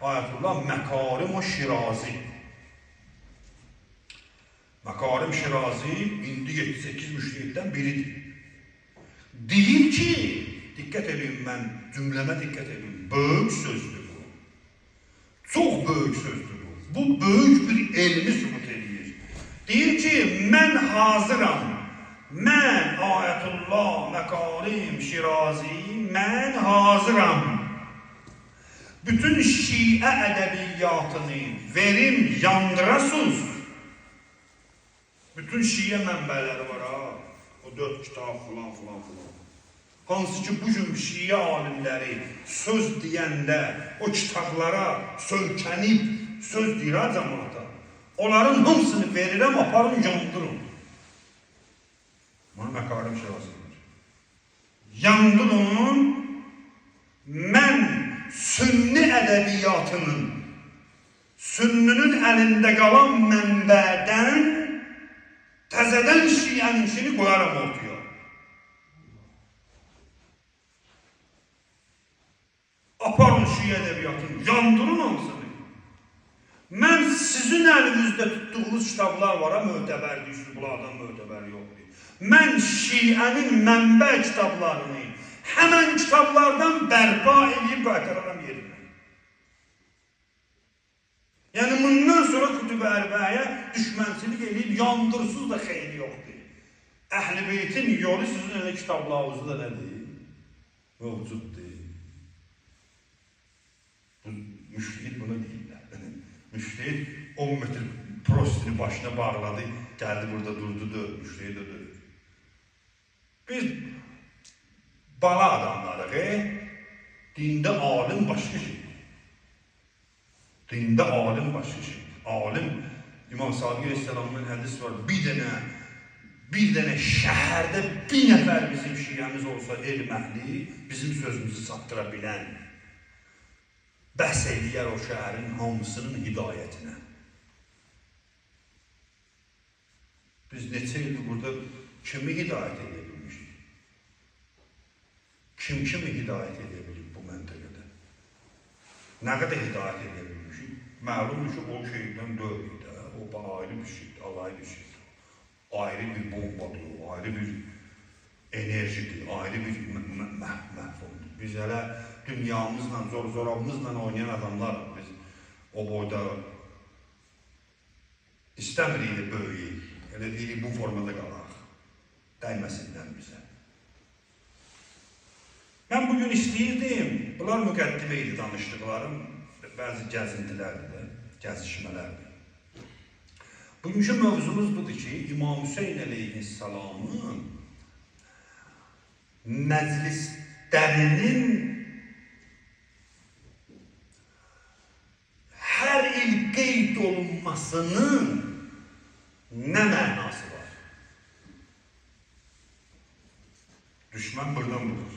Ayətullah Məkarim-o Şirazi. Məkarim Şirazi indi 7-8 müştehiddən biridir. Deyir ki, diqqət edin, mən cümləmə diqqət edin, böyük sözdür bu. Çox böyük sözdür bu. Bu böyük bir elmi sübut edir. Deyir ki, mən hazıram. Mən Ayətullah Məkarim Şirazi, mən hazıram. Bütün Şiə ədəbiyyatını verim yandırasız. Bütün Şiə mənbələri var ha. O 4 kitab filan filan filan. Hansı ki bugün Şiə alimləri söz deyəndə o kitablara söykənib söz deyir ha cəmaata. Onların hamısını verirəm, aparın yandırın. Buna Məkarim Şirasidir. Yandırın, mən sünni ədəbiyyatının, sünninin əlində qalan mənbədən təzədən Şiənin işini qoyaram ortaya. Aparın Şiə ədəbiyyatını, yandırın hamısını. Mən sizin əlinizdə tutduğunuz kitablar var, mötəbər deyilsiniz, bunlardan mötəbər yoxdur. Mən Şiənin mənbə kitablarını həmən kitablardan bərpa edib qaytararam yerinə. Yəni bundan sonra Kutub-i Ərbəəyə düşmənçilik edib yandırsız da xeyri yoxdur. Əhl-i Beytin yolu sizin elə kitablarınızda nədir? Mövcuddur. Müştehid buna deyirlər. Müştehid 10 metr prostini başına bağladı, gəldi burada durdu, müştehid ödür. Biz bala adamlarıq, dində alim başqa şeydir. Dində alim başqa şeydir. Alim, İmam Sadiq Aleyhisselamın hədis var, bir dənə şəhərdə bir nəfər bizim şiəmiz olsa elm əhli, bizim sözümüzü sattıra bilən, bəhs eləyər o şəhərin hamısının hidayətinə. Biz neçə ildir burada kimi hidayət edə bilmişik? Kimi hidayət edə bilib bu məntəqədə? Nə qədər hidayət edə bilmişik? Məlumdur ki, o şeydən dövlükdə, o ayrı bir şeydir, alayı bir şeydir. Ayrı bir bombadır, ayrı bir enerjidir, ayrı bir məhvumdur. Biz hələ dünyamızla, zor-zorabımızla oynayan adamlar. Biz o boyda istəmirik də böyüyük. Elə deyirik, bu formada qalaq. Dəyməsinlər bizə. Mən bugün istəyirdim, bunlar müqəddimə idi danışdıqlarım, bəzi gəzintilərdir də, gəzişmələrdir. Bugünkü mövzumuz budur ki, İmam Hüseyin əleyhissalamın məclislərinin hər il qeyd olunmasının nə mənası var? Düşmən buradan bulur.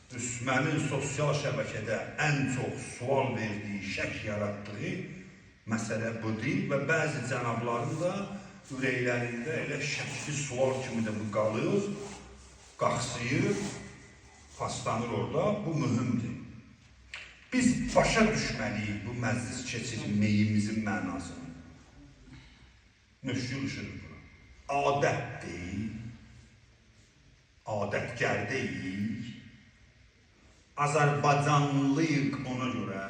Düşmənin sosial şəbəkədə ən çox sual verdiyi, şək yaratdığı məsələ budur və bəzi cənabların da ürəklərində elə şəkli sual kimi də bu qalır, qaxsıyır, paslanır orada, bu mühümdür. Biz başa düşməliyik bu məclis keçirilməyimizin mənasını. Nöşgül işidir bura. Adətdir, adətgərdəyik, Azərbaycanlıyıq ona görə.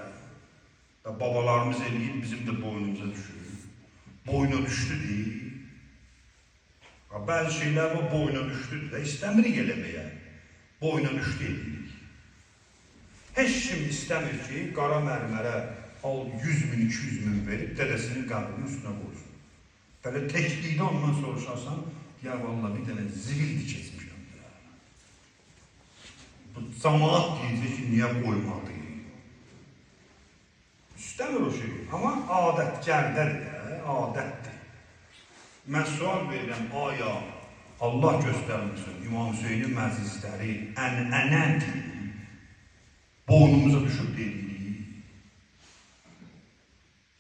Babalarımız eləyib, bizim də boynumuza düşür. Boyuna düşdü deyil. Bəzi şeylər o boyuna düşdüdür də, istəmirik eləməyə. Boyuna düşdü edirik. Heç kim istəmir ki, qara mərmərə 100 min, 200 min verib, dədəsinin qəbrinin üstünə qoysun. Belə təklikdə ondan soruşarsan, ya vallahi bir dənə zivildi keçmişəm. Bu cəmaat deyəcək ki, niyə qoymadı? İstəmir o şey, amma adətgərdədir də, adətdir. Mən sual verirəm, aya Allah göstərmişsin, İmam Hüseynin məclisləri ənənədir, boynumuza düşüb deyirik.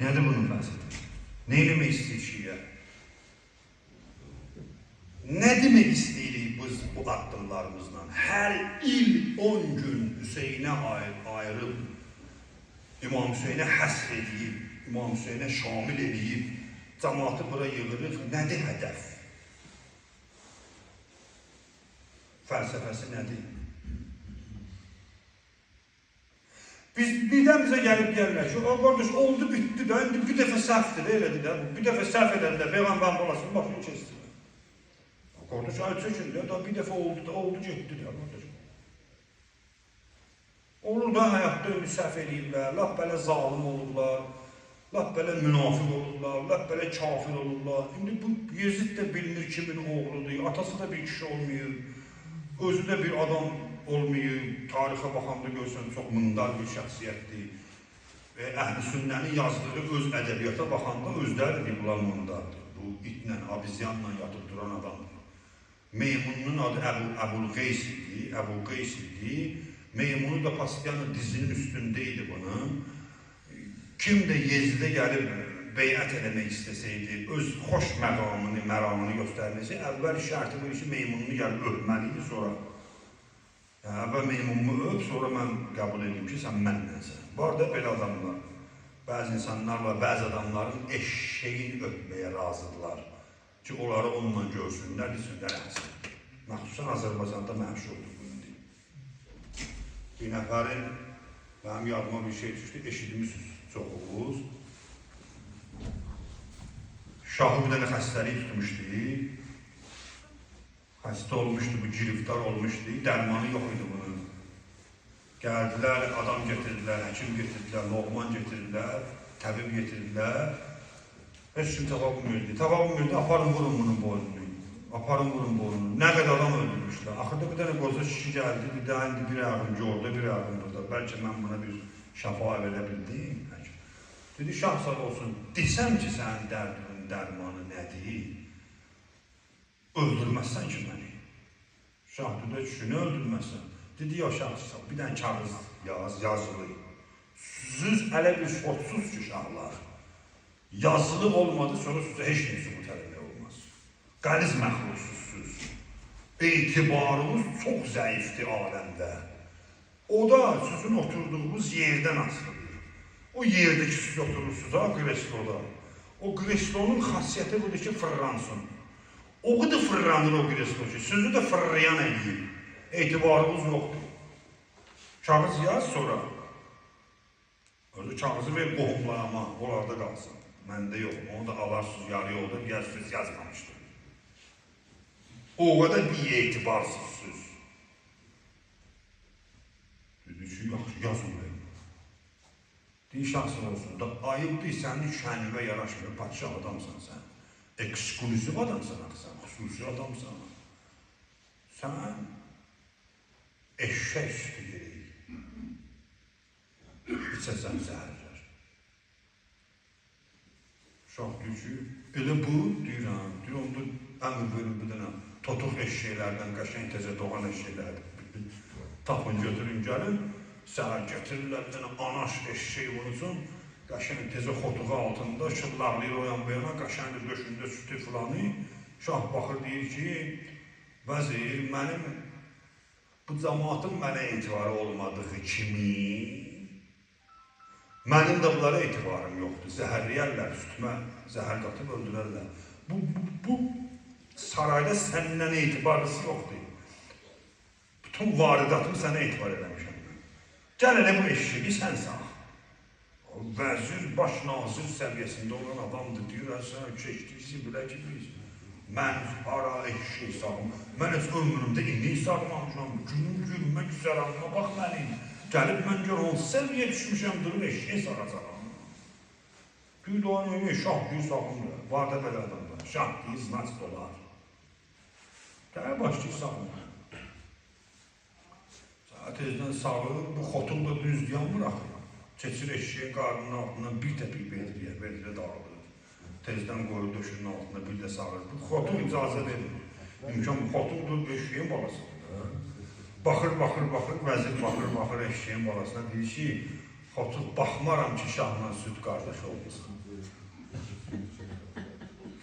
Nədir bunun vəziyyəti? Nə eləmək istəyir şiə? Nə demək istəyirik biz bu addımlarımızla? Hər il 10 gün Hüseynə ayırıb, İmam Hüseynə həsr edib, İmam Hüseynə şamil edib, cəmaatı bura yığırıq, nədir hədəf? Fəlsəfəsi nədir? Birdən bizə gəlib gəlirlər ki, qardaş, oldu, bitdi də, indi bir dəfə səhvdir, elədir də, bir dəfə səhv edəndə, Peyğəmbər balasının başını kesdi. Qardaş, ay çəkin də, bir dəfə oldu da, oldu, getdi də, qardaş. Olur da, həyatda ömür səhv eləyirlər, laf belə zalim olurlar, laf belə münafiq olurlar, laf belə kafir olurlar. İndi bu Yezid də bilinir kimin oğludur, atası da bir kişi olmuyor, özü də bir adam olmuyor, tarixə baxanda görsən çox mındar bir şəxsiyyətdir. Əhl-i Sünnənin yazdığı öz ədəbiyyata baxanda özləri bir bulan mundardır. Bu itlə, abizyanla yatıb duran adamdır. Meymunun adı Əbul Qeys idi, Meymunu da Paskiyanın dizinin üstündə idi bunun. Kim də Yezidə gəlib beyət eləmək istəsəydi, öz xoş məramını göstərməsi, əvvəl şərti bu işi Meymununu gəlib öpməliydi, sonra əvvəl Meymunumu öp, sonra mən qəbul edeyim ki, sən mənnənsən. Var da belə adamlar, bəzi insanlar var, bəzi adamların eşeğini öpməyə razıdırlar ki, onları onunla görsünlər, bilsinlər əhsən. Məxsusən Azərbaycanda məşhurdur bu indi. Bir nəfərin, mənim yadıma bir şey düşdü, eşitmişsiniz çoxumuz. Şahı bir dənə xəstəlik tutmuşdu, xəstə olmuşdu, bu giriftar olmuşdu, dərmanı yox idi bunun. Gəldilər, adam getirdilər, həkim getirdilər, loğman getirdilər, təbib getirdilər. Heç kim tapa bilmirdi. Tapa bilmirdi, aparın vurun bunun boynunu. Aparın vurun boynunu. Nə qədər adam öldürmüşlər. Axırda bir dənə qoza kişi gəldi, bir də indi bir ayağım orada, bir ayağım burada. Bəlkə mən buna bir şəfa verə bildim. Dedi, şah sağ olsun, desəm ki, sənin dərdinin dərmanı nədir? Öldürməzsən ki məni. Şah dedi, kişini öldürməzsən. Dedi, ya şah sağ, bir dənə kağız yazılı. Siz elə bir şortsuz ki, şahlar. Yazılı olmadı, sonra sizə heç nə sübut eləmək olmaz. Qəliz məxlususuz. İtibarımız çox zəifdir aləmdə. O da sizin oturduğunuz yerdən asılıdır. O yerde ki siz oturursunuz ha, Qresloda. O Qreslonun xasiyyəti budur ki, fırransın. O da fırranır o Qreslo ki, sözü də fırrayan eləyir. etibarımız yoxdur. Kağız yaz sonra. Orada kağızı ver qohumlarıma, onlarda qalsın. Məndə yox, onu da alarsınız yarı yolda, gəzirsiniz yazmamışdır. O kadar bir etibarsızsınız. Dedi ki, yaxşı, yazın verin. Din şahsın olsun da ayıbdır, sənin şənivə yaraşmıyor, padişah adamsan sən. Ekskluziv adamsan sən, xüsusi adamsan. Sən eşşək üstü gerək. İçəsən zəhərlər. Şah deyir ki, elə bu, deyirəm, deyir, onda əmr verin bir dənə totuq eşşəklərdən, qəşəng tezə doğan eşşəklərdən tapın, götürün, gəlin. Səhər getirirlər, bir dənə anaş eşşək vurursun, qəşəng tezə xotuğu altında, şıllaqlayır o yan bayana, qəşəngdir döşündə sütü filanı. Şah baxır, deyir ki, vəzir, mənim bu cəmaatın mənə etibarı olmadığı kimi, mənim də bunlara etibarım yoxdur. Zəhərləyərlər, sütümə zəhər qatıb öldürərlər. Bu sarayda səndən etibarlısı yoxdur. Bütün varidatımı sənə etibar eləmişəm. Gəl elə bu eşşəyi sən sağ. Vəzir, baş nazir səviyyəsində olan adamdır, deyir, sən keçdiyisi bilə ki, biz. Mən ara eşşək sağım. Mən heç ömrümdə indi sağlamışam. Günümə güzel alma, bax mənim. Gəlib mən gör, hansı səviyyə düşmüşəm, durur eşşək sağacağım. Bir doğan öyle şah bir sağımdır. Var da belə adamlar. Şah deyir, znaç dolar. Gəl başlayır sağımdır. Tezdən sağır, bu xotun da düz diyan bırakır. Keçir eşeğin qarnının altından bir təpik verdiyə dağılır. Tezdən qoyur döşünün altına bir də sağır. Bu xotun icazə verir. İmkan bu xotundur, eşeğin balasıdır. Baxır, vəzir baxır eşeğin balasına deyir ki, xotun baxmaram ki, şahla süt qardaş olmasın.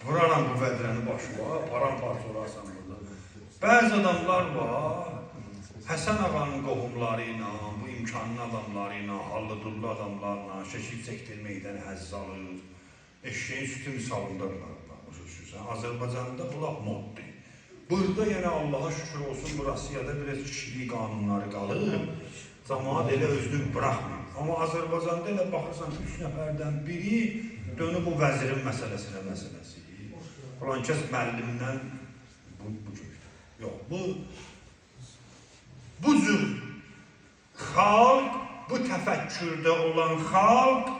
Vuraram bu vədrəni başına, paramparça olarsan burada. Bəzi adamlar var, Həsən ağanın qohumları ilə, bu imkanlı adamları ilə, hallı-dullu adamlarla şəkil çəkdirməkdən həzz alır. Eşeğin sütü misalında baxmışsınız. Azərbaycanda bu laf moddur. Burada yəni Allaha şükür olsun, bu Rusiyada biraz kişilik qanunları qalır. Cəmaat elə özünü bıraxmır. Amma Azərbaycanda elə baxırsan 3 nəfərdən biri dönüb bu vəzirin məsələsi. Filankəs müəllimdən bu kökdür. Yox, bu cür xalq, bu təfəkkürdə olan xalq,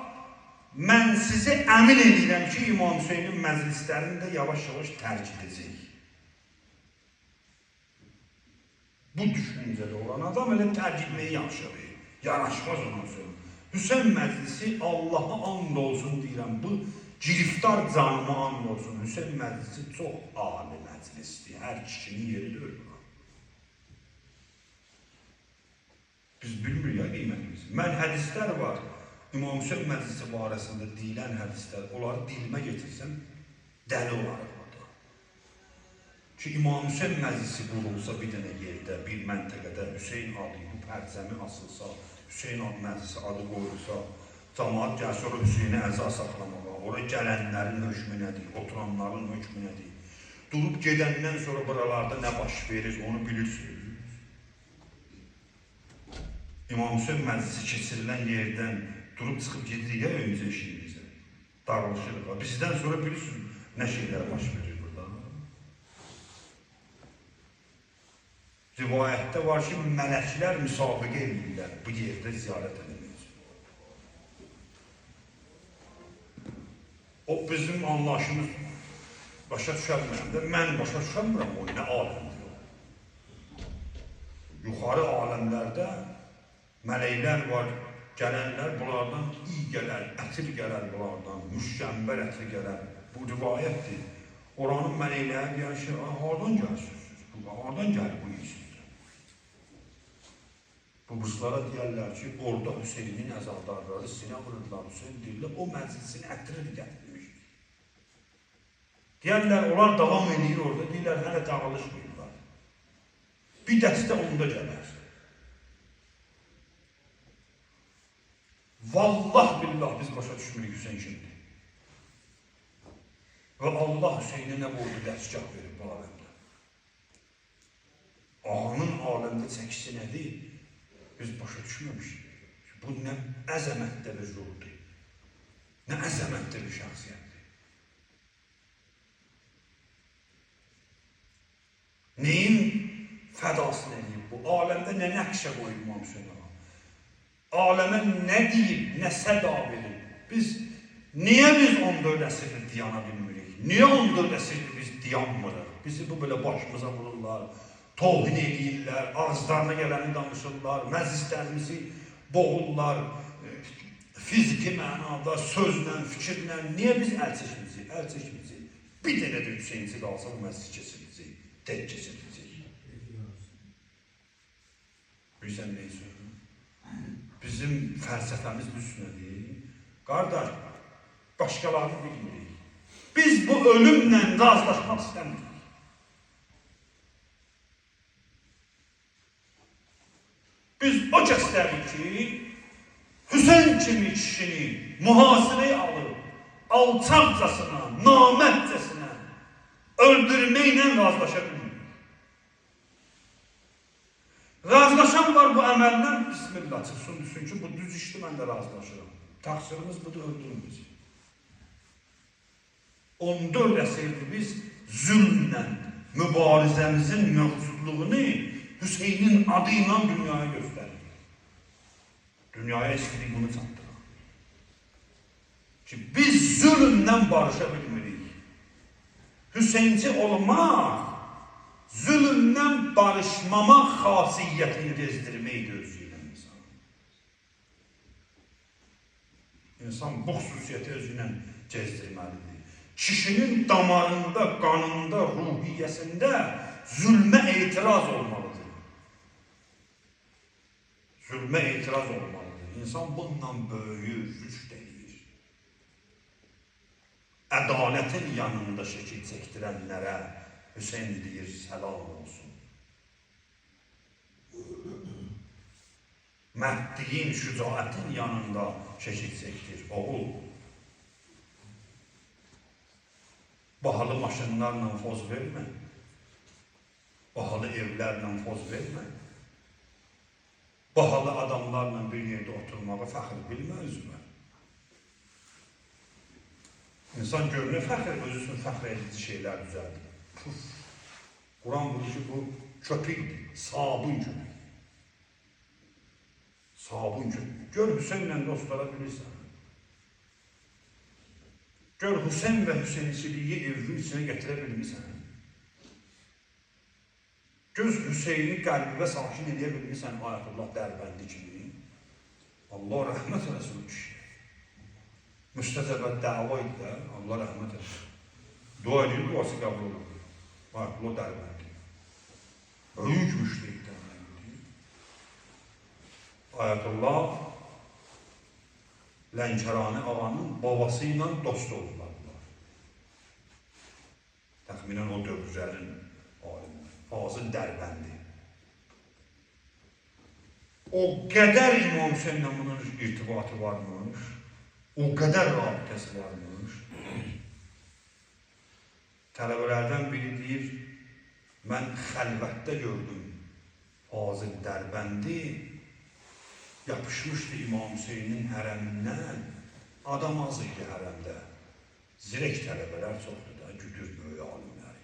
mən sizi əmin edirəm ki, İmam Hüseynin məclislərini də yavaş-yavaş tərk edəcək. Bu düşüncədə olan adam elə tərk etməyi yaxşıdır, yaraşmaz ona söyləyəm. Hüseyn məclisi Allaha and olsun deyirəm, bu giriftar canıma and olsun. Hüseyn məclisi çox ali məclisdir, hər kişinin yeridir. Biz bilmirik ya qiymətimiz. Mən hədislər var, İmam Hüseyn məclisi barəsində deyilən hədislər, onları dilimə getirsəm, dəli olarıq orada. Ki, İmam Hüseyn məclisi qurulsa bir dənə yerdə, bir məntəqədə Hüseyn adı, bu pərcəmi asılsa, Hüseyn adı məclisi adı qoyulsa, cəmaat gəlsə orada Hüseyni əza saxlamağa, oraya gələnlərin hökmü nədir, oturanların hökmü nədir, durub gedəndən sonra buralarda nə baş verir, onu bilirsiniz. İmam Hüseyin məclisi keçirilən yerdən durub çıxıb gedirik ya öncə işimizə, darılışırıq. Bizdən sonra bilirsiniz nə şeylər baş verir burada. Rivayətdə var ki, mələklər müsabiqə edirlər bu yerdə ziyarət edilmək. O bizim anlaşımız başa düşəlməyəm də, mən başa düşəlmirəm o nə aləmdir o. Yuxarı aləmlərdə mələklər var, gələnlər bunlardan iyi gələr, ətir gələr bunlardan, müşkəmbər ətir gələr. Bu rivayətdir. Oranın mələkləri deyər ki, hardan gəlirsiniz? Hardan gəlir bu işinizə? Bu qızlara deyərlər ki, orada Hüseynin əzadarları sinə vururlar, Hüseyin deyirlər, o məclisin ətrini gətirmiş. Deyərlər, onlar davam edir orada, deyirlər, hələ dağılışmıyorlar. Bir dəstə onda gələr. Vallah billah biz başa düşmürük Hüseyin kimdir. Və Allah Hüseyinə nə oldu dəstgah verib bu aləmdə. Ağanın aləmdə çəkisi nədir? Biz başa düşməmişik. Bu nə əzəmətli bir ruhdur. Nə əzəmətli bir şəxsiyyətdir. Neyin fədasını edib bu? Aləmdə nə nəqşə qoyub İmam Hüseyin ağa? Aləmə nə deyib, nə səda verib? Niyə biz 14 əsrdir diyana bilmirik? Niyə 14 əsrdir biz diyanmırıq? Bizi bu belə başımıza vururlar, tohin eləyirlər, ağızlarına gələni danışırlar, məclislərimizi boğurlar, fiziki mənada, sözlə, fikirlə. Niyə biz əl çəkməyəcəyik? Əl çəkməyəcəyik. Bir dənə də Hüseyinci qalsa bu məclis keçiriləcək, tək keçiriləcək. Bilirsən neyi söylüyorum? Bizim fəlsəfəmiz bu üstünədir. Qardaş, başqalarını bilmirik. Biz bu ölümlə razılaşmaq istəmirik. Biz o kəslərik ki, Hüseyin kimi kişini mühasirəyə alıb, alçaqcasına, namətcəsinə öldürməklə razılaşa bilmirik. Razılaşan var bu əməllə, bismillah, çıxsın, düşsün ki, bu düz işdir, mən də razılaşıram. Təqsirimiz budur, öldürməyəcək. 14 əsrdir biz zülmlə mübarizəmizin mövcudluğunu Hüseynin adıyla dünyaya göstərir. Dünyaya istirik bunu çatdıraq. Ki biz zülmdən barışa bilmirik. Hüseyinci olmaq, zülmdən barışmamaq xasiyyətini gezdirməkdir özü ilə insan. İnsan bu xüsusiyyəti özü ilə gezdirməlidir. Kişinin damarında, qanında, ruhiyyəsində zülmə etiraz olmalıdır. Zülmə etiraz olmalıdır. İnsan bundan böyüyür, rüşd edir. Ədalətin yanında şəkil çəkdirənlərə Hüseyin deyir, səlam olsun. Mərdliyin, şücaətin yanında şəkil çəkdir, oğul. Bahalı maşınlarla poz vermə. Bahalı evlərlə poz vermə. Bahalı adamlarla bir yerdə oturmağı fəxr bilmə özümə. İnsan görünür fəxr, özü üçün fəxr edici şeylər düzəldir. Quran buyurur ki, bu köpükdir, sabun köpük. Sabun köpük. Gör Hüseyinlə dostlara bilirsən. Gör Hüseyin və Hüseyinçiliyi evin içine gətirə bilmirsən. Göz Hüseyini qəlbivə sakin edə bilmirsən Ayətullah Dərbəndi kimi. Allah rəhmət eləsin o kişi. Müstəcəbə dəva idi də, Allah rəhmət eləsin. Dua edir, duası qəbul olur. Ayətullah Dərbəndi. Böyük müşrik Dərbəndi. Ayətullah Lənkərani ağanın babası ilə dost oldular. Təxminən o dövrlərin alimi. Fazıl Dərbəndi. O qədər İmam Hüseyinlə bunun irtibatı varmış, o qədər rabitəsi varmış. Tələbələrdən biri deyir, mən xəlvətdə gördüm Fazıl Dərbəndi, yapışmışdı İmam Hüseynin hərəmindən, adam az idi hərəmdə. Zirek tələbələr çoxdur da, güdür böyük alimləri.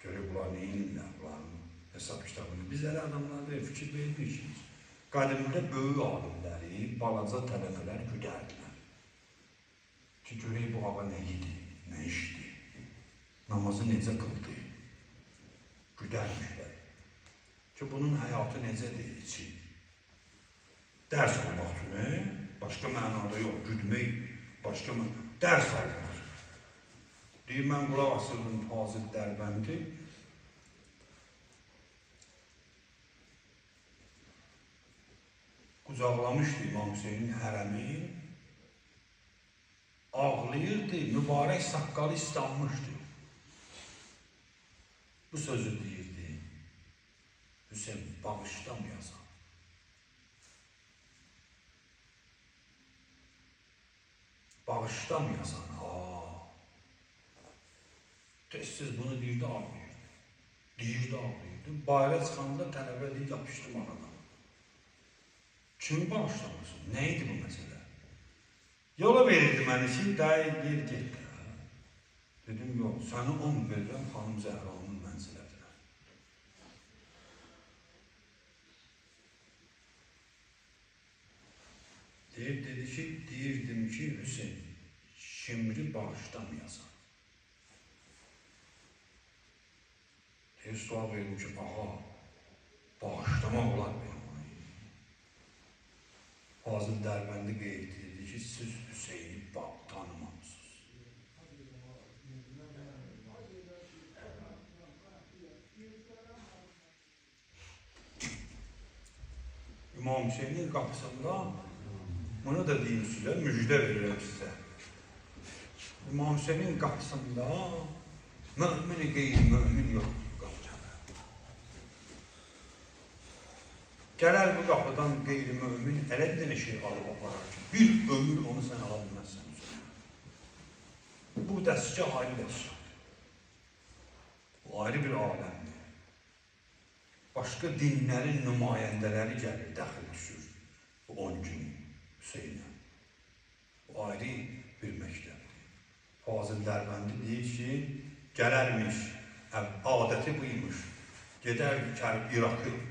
Görür, bunlar neyinlər, bunların hesab kitabını. Biz elə adamlarda fikir vermişik. Qədimdə böyük alimləri, balaca tələbələr güdərdilər. Ki, görək bu ağa nə idi, nə işdi, namazı necə qıldı, güdərmişlər. Ki, bunun həyatı necədir, içi. Dərs almaq üçün, başqa mənada yox, güdmək, başqa mənada, dərs almaq. Deyir, mən qulaq asırdım Fazıl Dərbəndi. Qucaqlamışdı İmam Hüseynin hərəmi. Ağlayırdı, mübarək saqqalı islanmışdı. Bu sözü deyirdi, Hüseyin bağışlamayasan. Bağışlamayasan, tez-tez bunu deyirdi, ağlayırdı. Deyirdi, ağlayırdı. olmuşdu. Bayra çıxanda tələbə deyib yapışdım aradan. Kimi bağışlamışsın? Nə idi bu məsələ? Yola verirdi məni ki, dayı gel get. Dedim, yox, səni 10 verirəm xanım Zəhranın mənzilətinə. Dedi ki, deyirdim ki, Hüseyin, şimri bağışlamayasın. Sual verdim ki, ağa, bağışlamaq olar benim. Fazıl Dərbəndi qeyd dedi ki, siz Hüseyni tanımamışsınız. İmam Hüseynin qapısında, bunu da deyim sizə, müjdə verirəm sizə. İmam Hüseynin qapısında mümin-i qeyri-mümin yoxdur qapıcada. Gələr bu qapıdan qeyri-mümin elə bir şey alıb aparar ki, bir ömür onu sən ala bilməzsən. Bu dəstgah ayrı dəstgahdır. Bu ayrı bir aləmdir. Başqa dinlərin nümayəndələri gəlir, dəxil düşür bu 10 gün Hüseynə. Bu ayrı bir məktəbdir. Fazıl Dərbəndi deyir ki, gələrmiş, adəti buymuş, gedərdi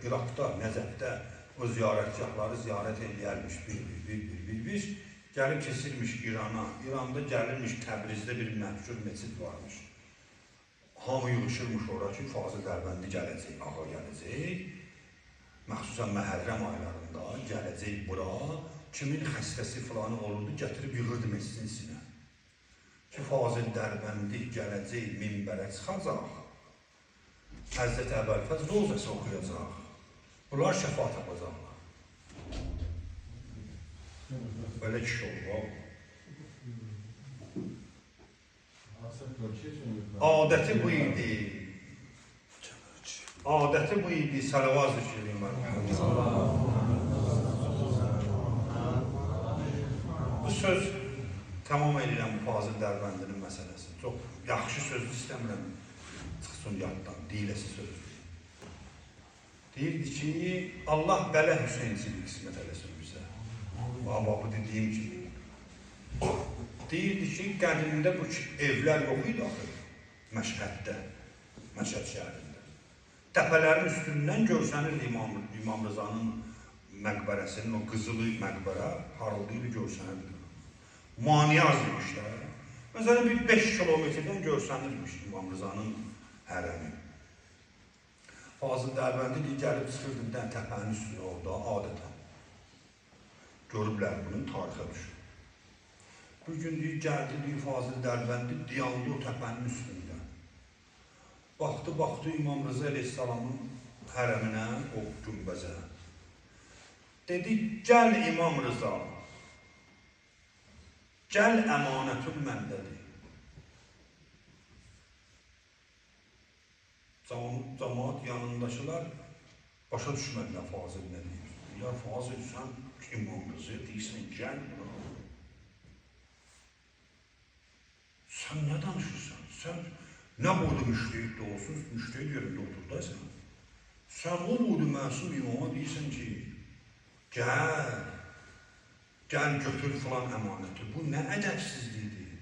İraqda, Nəcəfdə o ziyarətgahları ziyarət edərmiş bir, gəlib keçirmiş İrana, İranda gəlirmiş Təbrizdə bir məşhur meçid varmış. Hamı yığışırmış ora ki, Fazıl Dərbəndi gələcək, ağa gələcək. Məxsusən Məhərrəm aylarında gələcək bura. Kimin xəstəsi filanı olurdu, gətirib yığırdı meçidin sinə. Ki, Fazıl Dərbəndi gələcək, minbərə çıxacaq. Həzrət Əbəlfəz rozəsi oxuyacaq. Bunlar şəfa tapacaqlar. Belə kişi olur. Adəti bu idi. Adəti bu idi. Salavat zikri var. Bu söz tamam edirəm Fazıl Dərbəndinin məsələsini. Çox yaxşı söz istəmirəm. Çıxsın yaddan, deyiləsi söz. Deyirdi ki, Allah belə Hüseynciliyi qismət eləsin bizə. Ama bu dediyim kimi. Deyirdi ki, qədimdə bu evlər yox idi axı. Məşhəddə, Məşhəd şəhərində. Təpələrin üstündən görsənirdi İmam Rızanın məqbərəsinin, o qızılı məqbərə harıldıydı, görsənirdi. Maniyə azmışlar. Məsələn, bir 5 kilometrdən görsənirmiş İmam Rızanın hərəmi. Fazıl Dərbəndi gəlib çıxırdı bir dənə təpənin üstünə orada, adətən. Görüblər bunun tarixə düşür. Bir gün deyir, gəldi, deyir, Fazıl Dərbəndi dayandı o təpənin üstündə. Baxdı İmam Rıza Aleyhisselamın hərəminə, o günbəzə. Dedi, gəl İmam Rıza, gəl əmanətin məndədir. Cəmaat yanındaşılar başa düşmədilər Fazıl nə deyir. Ya Fazıl, sən İmam Rıza deyirsən, gəl bura. Sən nə danışırsan? Sən nə boyda müştehid də olsun, müştehid yerində oturdaysan. Sən o boyda məsum imama deyirsən ki, gəl götür filan əmanəti. Bu nə ədəbsizlikdir?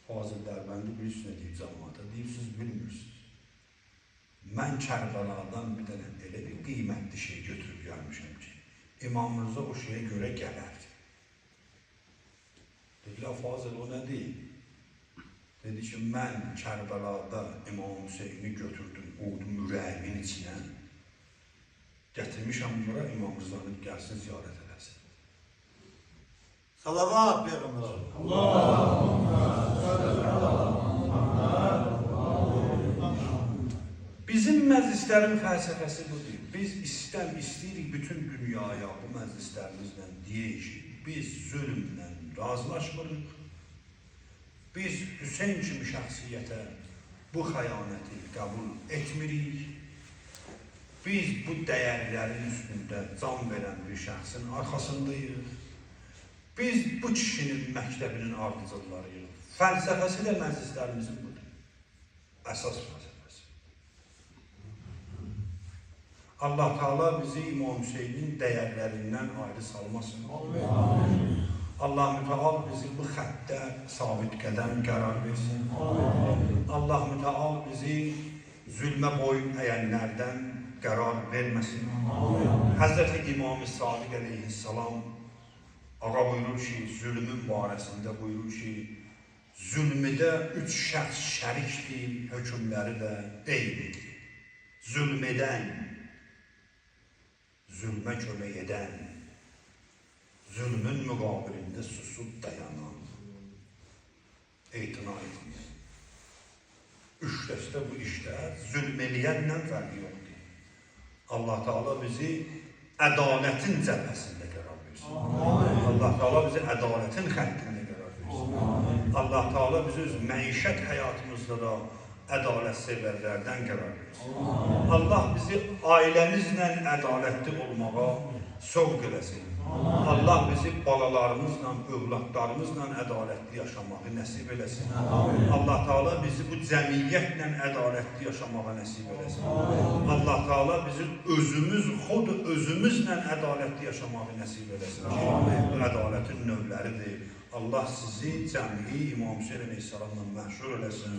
Fazıl Dərbəndi bir üstünə deyib cəmaata, deyib, siz bilmirsiniz. Mən Kərbəladan bir dənə elə bir qiymətli şey götürüb gəlmişəm ki, İmam Rıza o şeyə görə gələrdi. Dedilər, Fazıl o nə deyil? Dedi ki, mən Kərbəlada İmam Hüseyni götürdüm, oğdum ürəyimin içinə. Gətirmişəm bura İmam Rızanı gəlsin ziyarət eləsin. Salavat Peyğəmbər. Bizim məclislərin fəlsəfəsi budur. Biz istəyirik bütün dünyaya bu məclislərimizlə deyək ki, biz zülmlə razılaşmırıq. Biz Hüseyn kimi şəxsiyyətə bu xəyanəti qəbul etmirik. Biz bu dəyərlərin üstündə can verən bir şəxsin arxasındayıq. Biz bu kişinin məktəbinin ardıcıllarıyıq. Fəlsəfəsi də məclislərimizin budur. Əsas fəlsəfəsi. Allah Teala bizi İmam Hüseyin'in değerlerinden ayrı salmasın. Amin. Allah Müteal bizi bu xəttə sabit qədəm qərar versin. Allah Müteal bizi zulmə boyun əyənlərdən qərar verməsin. Həzrəti İmam-ı Sadiq əleyhissalam ağa buyurur ki, zulmün barəsində buyurur ki, zulmüdə 3 şəxs şərikdir, hökmləri də eynidir. Zulm edən, zulmə kömək edən, zulmün müqabilində susub dayanan, etina etmir. 3 dəstə bu işdə zulm eləyənlə fərqi yoxdur. Allah Teala bizi ədalətin cəbhəsində qərar versin. Allah Teala bizi ədalətin xəttində qərar versin. Allah Teala bizi öz məişət həyatımızda da ədalət sevərlərdən qərar versin. Allah bizi ailəmizlə ədalətli olmağa sövq eləsin. Allah bizi balalarımızla, övladlarımızla ədalətli yaşamağı nəsib eləsin. Allah Teala bizi bu cəmiyyətlə ədalətli yaşamağa nəsib eləsin. Allah Teala bizi xod özümüzlə ədalətli yaşamağı nəsib eləsin ki, bu ədalətin növləridir. Allah sizi cəmi İmam Hüseyin əleyhissalamla məhşur eləsin.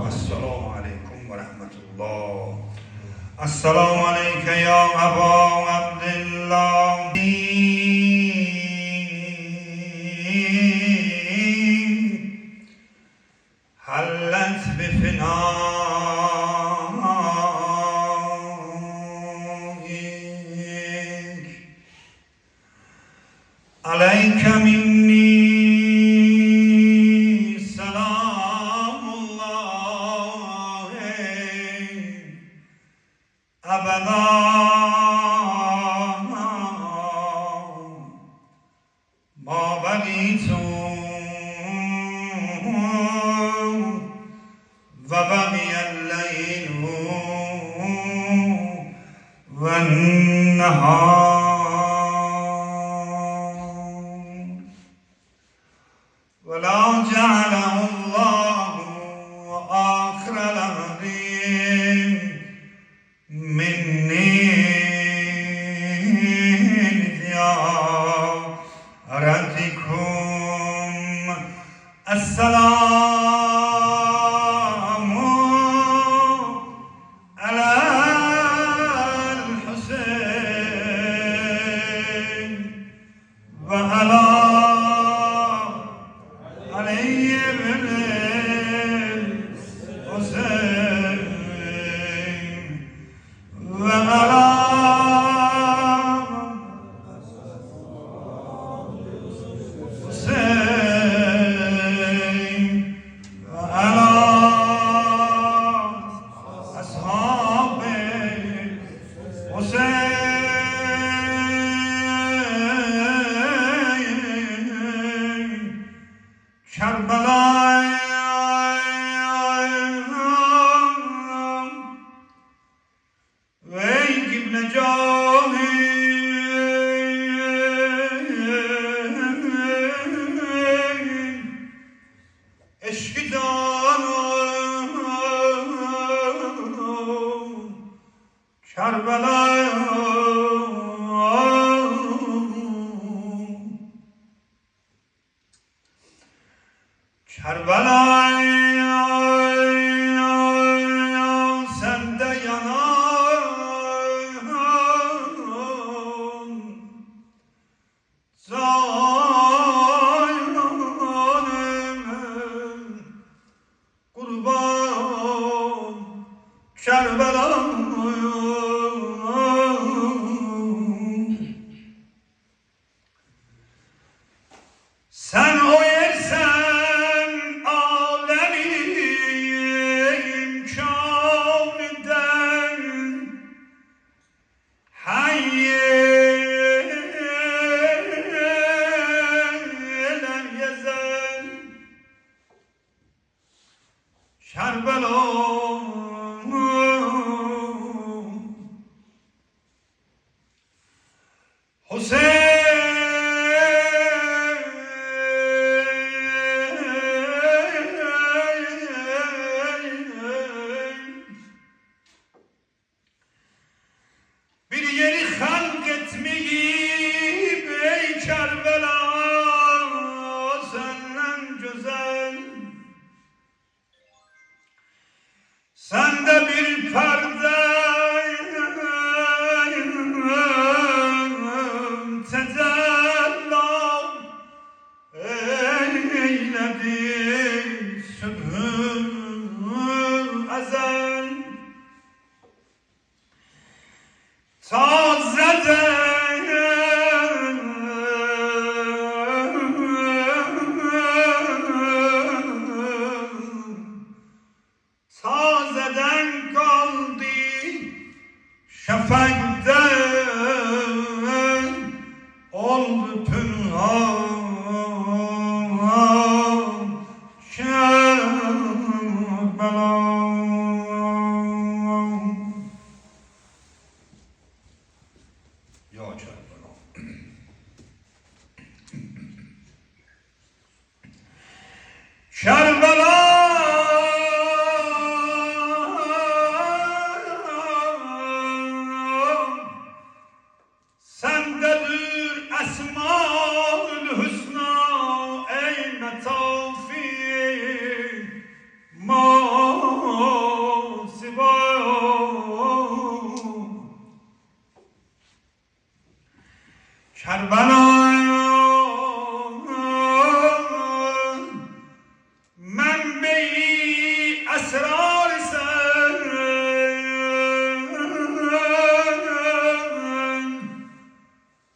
Əssalamu aleykum və rəhmətullah. Əssalamu aleykə ya Əba Abdillah. حلت بفنائك عليك مني سلام الله أبدا ما بقيت وبقي الليل والنهار ولا جعله الله آخر الأمر مني لزيارتكم السلام على الحسين وعلى علي بن الحسين وعلى sende yanan zalim kurban Kerbela bir yeri halk etmeyip ey Kerbela senden güzel, sende bir perde tecella eyledi sübhü ezel. Tazeden kaldı şafakten oldu pünhan Kerbela. Ya Kerbela. Kerbela sendedir esmaül hüsna ey metafi masiba. Kerbela menbe-i esrar sen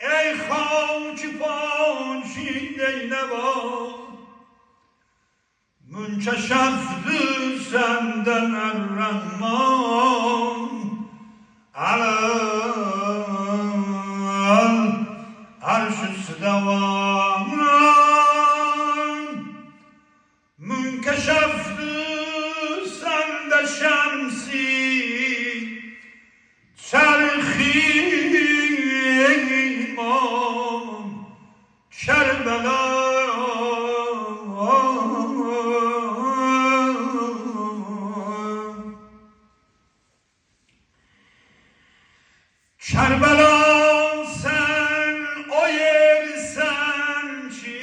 ey خاک پاشیده نوا منکشفدür senden الرحمن alel arş istevan منکشفدür sende şemsi çerxi iman Kerbela. Kerbela sen o yersen ki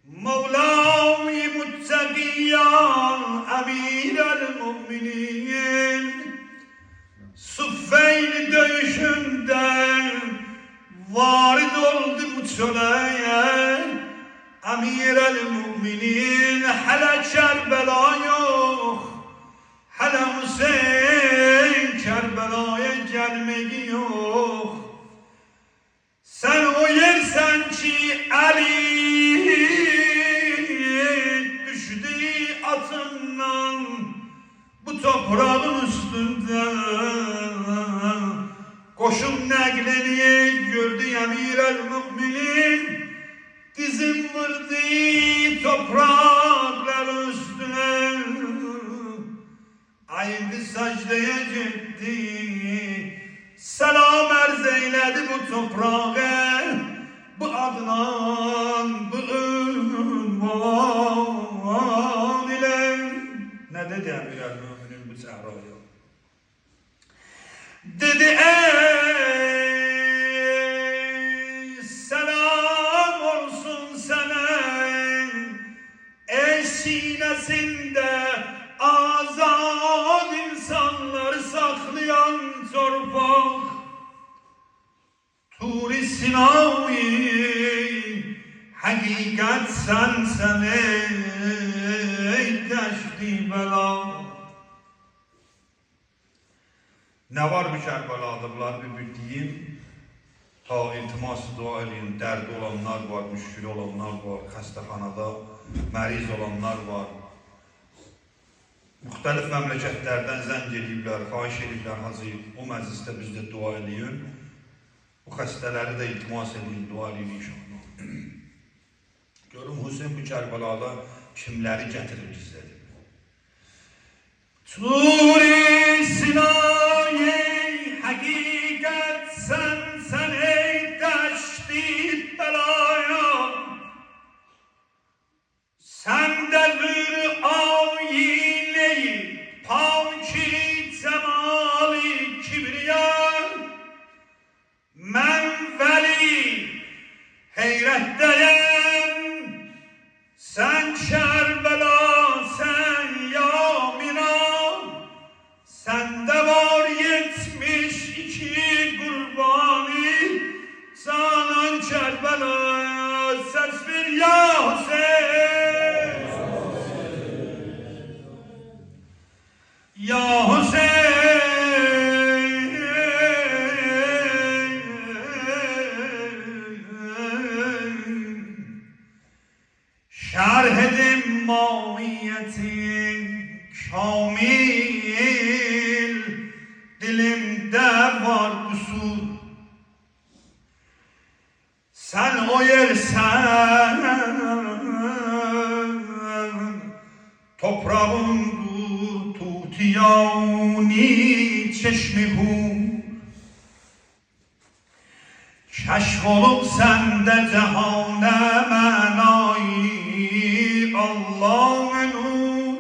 Mevla-i Muttakiyan Emir el-Müminin Suffeyn dövüşünden varid oldu bu çöleye Emir el-Müminin. Hele Kerbela yok, hele Hüseyin Kerbela'ya gelmeyi yok. Sen o yersen ki Ali düştü atından bu toprağın üstünden koşun negleni gördü Emir el-Müminin. Dizim vurdu topraklar üstüne ayıldı secdeye gitti selam arz eyledi bu toprağa bu adnan bu ünvan ile. Ne dedi Emir el-Müminin bu Zehra'ya? Dedi ey selam olsun sana ey sinesinde azad insanları saklayan torpak Tur-i Sinavi hakikat sensen ey deşti bela. Ne var bu Kerbela'da bir bildiğim? Ta iltiması dua edin, derdi olanlar var, müşkül olanlar var, hastahanada meriz olanlar var. Müxtəlif məmləkətlərdən zəng ediblər, xahiş ediblər Hacı, o məclisdə biz də dua edin. Bu xəstələri də iltimas edin, dua edin inşallah. Görüm Hüseyin bu Kərbəlada kimləri gətirir bizləri. Tur-i Sinayi həqiqət sən ey dəşti bəlaya səndədir ayine-i paki cemali kibir ya Hüseyin, ya Hüseyin, şerh edin mamiyetin kamil, dilimde var kusur. Sen o yersen toprağın tutiyani çeşmi hur. Keşf olup sende cehane menayı Allah'ın nur.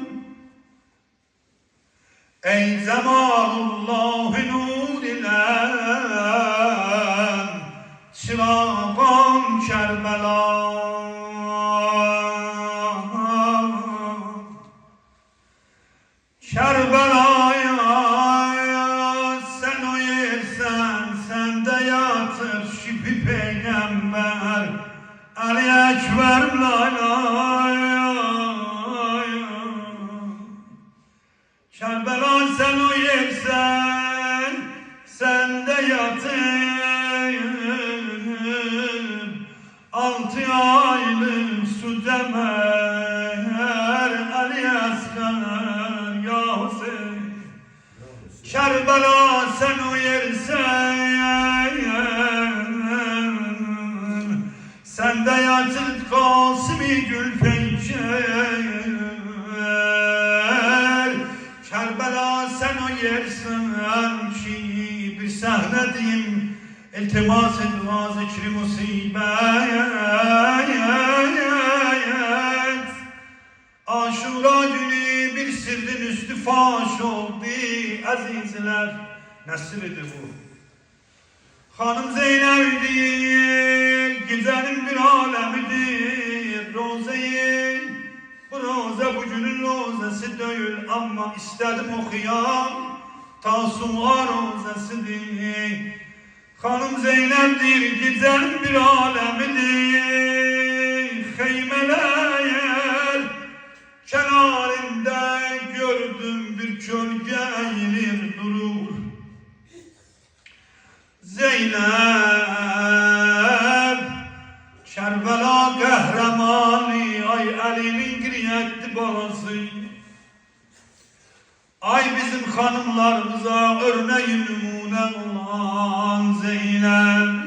Ey zemalullah'ın nur ile çırağan Kerbela. Kerbela'ya sen o yersen, sende yatır şipi peygamber Ali Ekber Lala. Kerbela sen o yersen, sende yatır 6 aylık su demer Ali Asgar ya Hüseyin. Kerbela sen o yersen, sende yatır Kasım-ı Gülpeyker. Kerbela sen o yersen ki bir sahne diyeyim, iltimas et va zikri musibet. Aşura günü bir sırrın üstü faş oldu azizler. Nesridir bu. Hanım Zeynep'dir, gecenin bir alemidir. Rozeyi, bu roze bugünün rozesi değil ama istedim okuyam. Tasuma rozesidir. Hanım Zeynep'dir, gecenin bir alemidir. Heymeler kenarında gördüm bir gölge eğilir durur. Zeynep, Kerbela kahramanı, ay Ali'nin giriyetli balası. Ay bizim hanımlarımıza örneği numune olan Zeynep.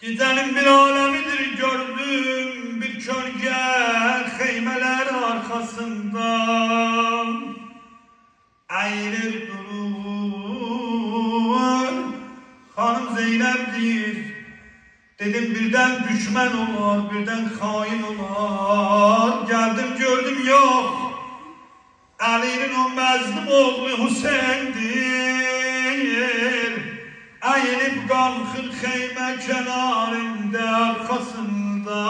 Gecenin bir alemidir gördüm bir gölge heymeler arkasında eğilir durur. Hanım Zeynep'dir. Dedim birden düşman olur, birden hain olur. Geldim gördüm yok. Ali'nin o mezlum oğlu Hüseyin'dir. Eğilip kalkır heyme kenarında arkasında.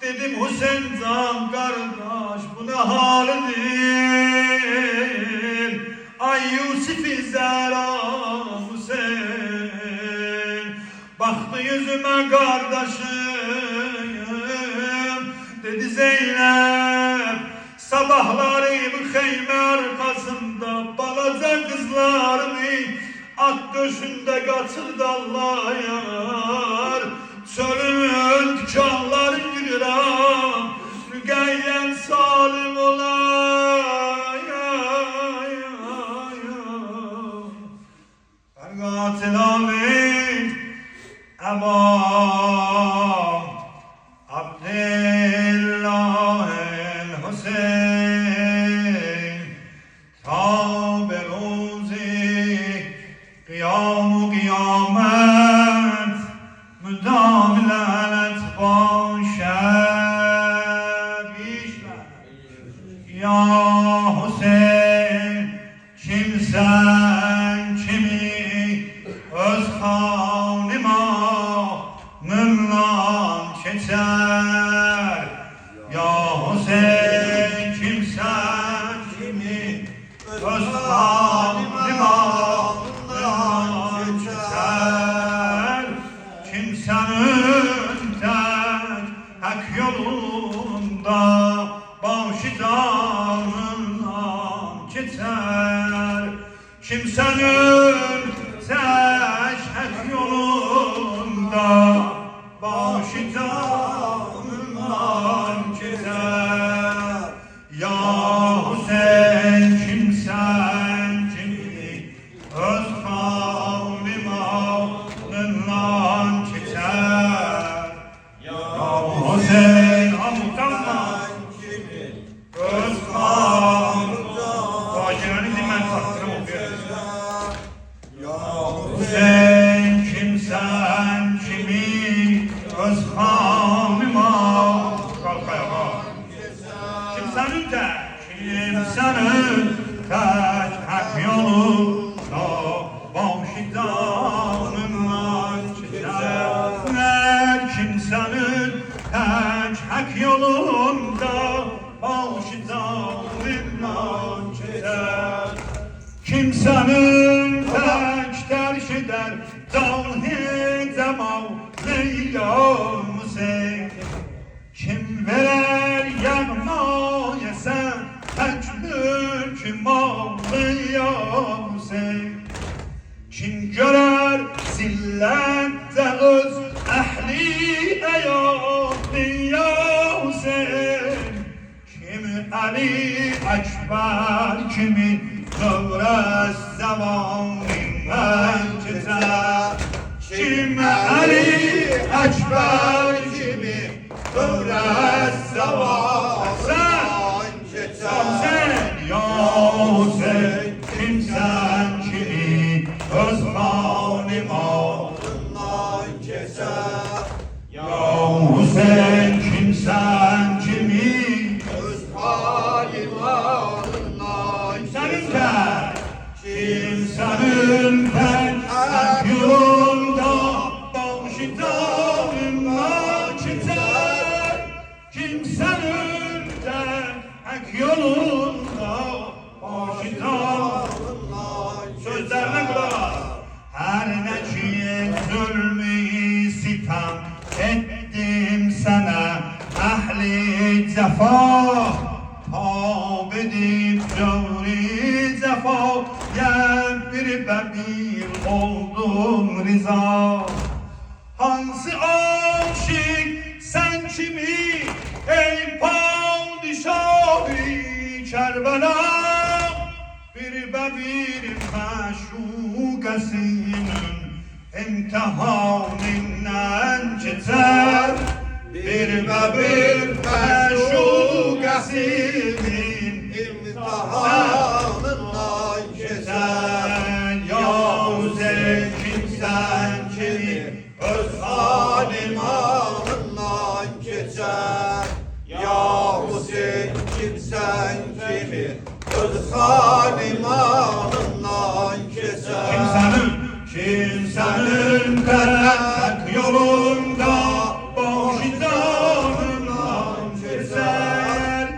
Dedim Hüseyin can kardeş bu ne halidir? Ay Yusuf-i Zehra Hüseyin. Baktı yüzüme kardeşim. Dedi Zeynep sabahları bu heyme arkasında balaca kızlarını at döşünde kaçırdı Allah yar. Çölün dikanları yürüyorum mügeyyen salim olay. Ben katil amin Eba Abdillah el Hüseyin ta beruzi kıyam-ı kıyamet müdam lanet başa bişler. Ya Hüseyin kimsen kimi öz hanıma mümlan geçer. Ya Hüseyin kimsen kimi öz hanıma mümlan geçer. Kimsenin geçer. Kimsenin tek yolunda başı canından geçer. Ya Hüseyin kimsen kimi öz kavmi malından geçer. Ya Hüseyin amcandan kimi öz kavmi faciranı dimen takdim okuyor. Ya Hüseyin kimsen kimi öz kavmi mal kimsenin tek hak yolunda başı canından geçer. Kimsenin tek hak yolunda başı canından geçer. Kimsenin tek terş eder tavhid zamanı ya Hüseyin. Kim verer yağmaya sen tekbir malı ya Hüseyin. Kim görer zillette öz ehli eyallı ya Hüseyin. Kim Ali Ekber kimi dövres zamanından geçer. Kim Ali Ekber kimi dövres zamanından geçer. Ya Hüseyin kimsen kimi öz mani malından geçer. Ya Hüseyin kimsen kimi öz mani malından geçer. Kimsenin tek yolunda başı canından geçer. Kimsenin tek yolunda başı canından sözlerine kulak. Her ne ki zulmü sitem ettim sana ehli cefa. Tab edip cevri cefa bir bir oldum rıza. Hansı aşık sen kimi ey padişahı Kerbela. Bir bir meşukasının imtihanından geçer. Bir bir meşukasının imtihanından geçer. Ya Hüseyin kimsen kimi öz halim alından geçer. Ya Hüseyin kimsen kimi öz halim alından geçer. Kimsenin tek yolunda başı canından geçer.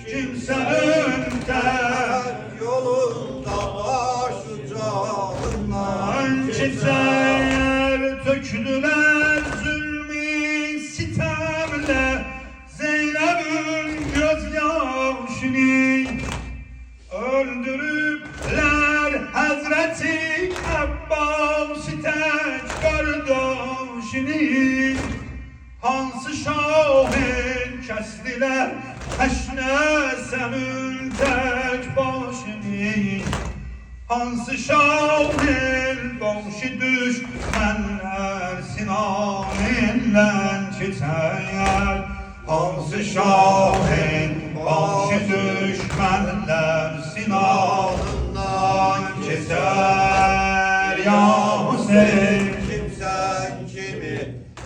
Kimsenin tek yolunda başı canından geçer. Töküldüler zulmü sitemle Zeynep'in gözyaşını. Öldürüpler Hazreti Abbas tek kardeşini. Hansı şahın kestiler Heşnesem'in tek başını. Hansı şahın başı düşmanlar sinaninden geçer. Hansı şahın başı düşmanlar sinanından geçer. Ya Hüseyin kimsen kimi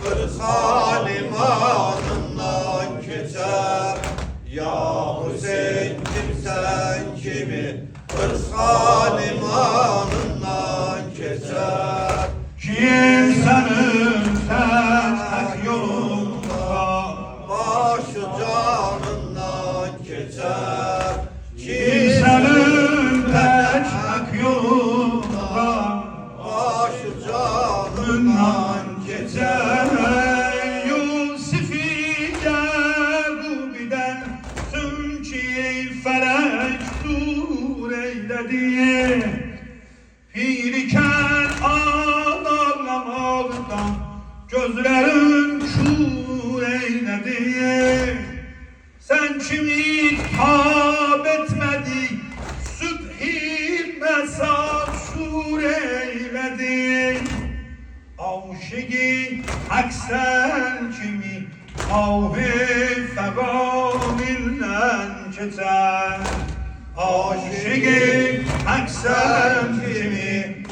kırk halim anından geçer. Ya Hüseyin kimsen kimi kırk halim anından geçer. Kimsenin tek yolunda başı canından geçer. Kimsenin tek yolunda başı canından geçer. Yusuf'i Yakub'den çünkü felek dur ey eyledi. Pirken ağlamaktan gözlerin kür eyledi. Sen kimi tab etmedi, sübhi mesafur eyledi. Aşık-ı hak sen kimi avh-ı feganinden geçer. Aşık-ı hak sen kimi